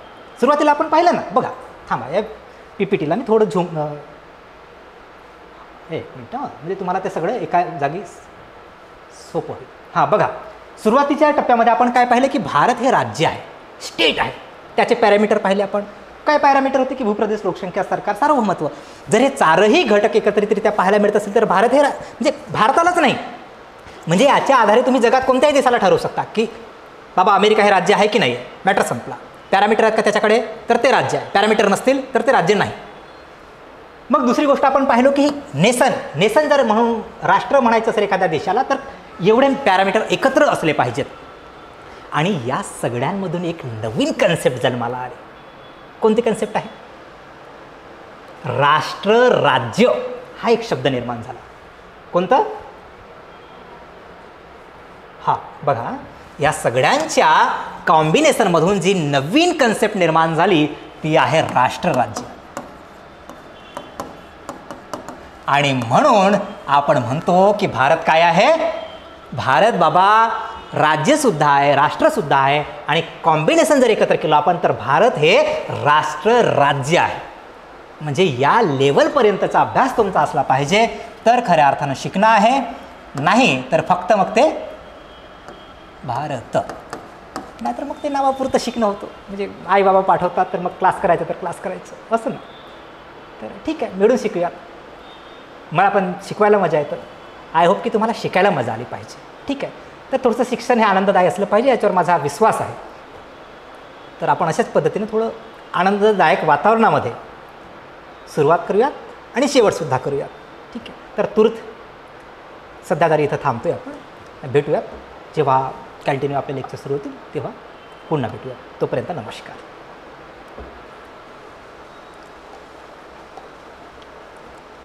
सुरुवातीला आपण पाहिलं ना, बघा थांबा या PPTला मी थोडं झूम, एक मिनटं, म्हणजे तुम्हाला ते सगळं एका जागी सोपं होईल. हां बघा, सुरुवातीच्या टप्प्यामध्ये आपण काय पाहिलं की भारत हे राज्य आहे, स्टेट आहे. त्याचे पॅरामीटर पाहिले आपण. काय पॅरामीटर होते की भूप्रदेश, लोकसंख्या, सरकार, सार्वभौमत्व. जर हे चारही घटक एकत्रितरित्या पाहायला मिळत असेल तर भारत हे म्हणजे भारतालाच नाही, म्हणजे याच्या आधारे तुम्ही जगात कोणत्याही देशाला ठरवू शकता की बाबा अमेरिका हे राज्य आहे की नाही, मॅटर संपला. पॅरामीटर आहेत का त्याच्याकडे, तर ते राज्य आहे. पॅरामीटर नसतील तर ते राज्य नाही. मग दुसरी गोष्ट आपण पाहिलो की नेशन जर म्हणून राष्ट्र म्हणायचं असेल एखाद्या देशाला तर एवढे पॅरामीटर एकत्र असले पाहिजेत. आणि या सगळ्यांमधून एक नवीन कन्सेप्ट जन्माला आली. कोणती कन्सेप्ट आहे, राष्ट्र राज्य हा एक शब्द निर्माण झाला. कोणतं, हा बघा, या सगळ्यांच्या कॉम्बिनेशनमधून जी नवीन कन्सेप्ट निर्माण झाली ती आहे राष्ट्र राज्य. आणि म्हणून आपण म्हणतो की भारत काय आहे, भारत बाबा राज्यसुद्धा आहे, राष्ट्रसुद्धा आहे. आणि कॉम्बिनेशन जर एकत्र केलं आपण तर भारत हे राष्ट्र राज्य आहे. म्हणजे या लेवलपर्यंतचा अभ्यास तुमचा असला पाहिजे तर खऱ्या अर्थानं शिकणं आहे, नाही तर फक्त मग ते भारत, नाहीतर मग ते नावापुरतं शिकणं होतं. म्हणजे आई बाबा पाठवतात तर मग क्लास करायचं तर क्लास करायचं असं ना. तर ठीक आहे, मिळून शिकूयात. मला पण शिकवायला मजा येतं. आय होप की तुम्हाला शिकायला मजा आली पाहिजे. ठीक आहे, तर थोडंसं शिक्षण हे आनंददायी असलं पाहिजे याच्यावर माझा विश्वास आहे. तर आपण अशाच पद्धतीने थोडं आनंददायक वातावरणामध्ये सुरुवात करूयात आणि शेवटसुद्धा करूयात. ठीक आहे, तर तुर्त सध्या तरी इथं थांबतोय आपण. भेटूयात जेव्हा कंटिन्यू आपले लेक्चर सुरू होतील तेव्हा पुन्हा भेटूयात. तोपर्यंत नमस्कार.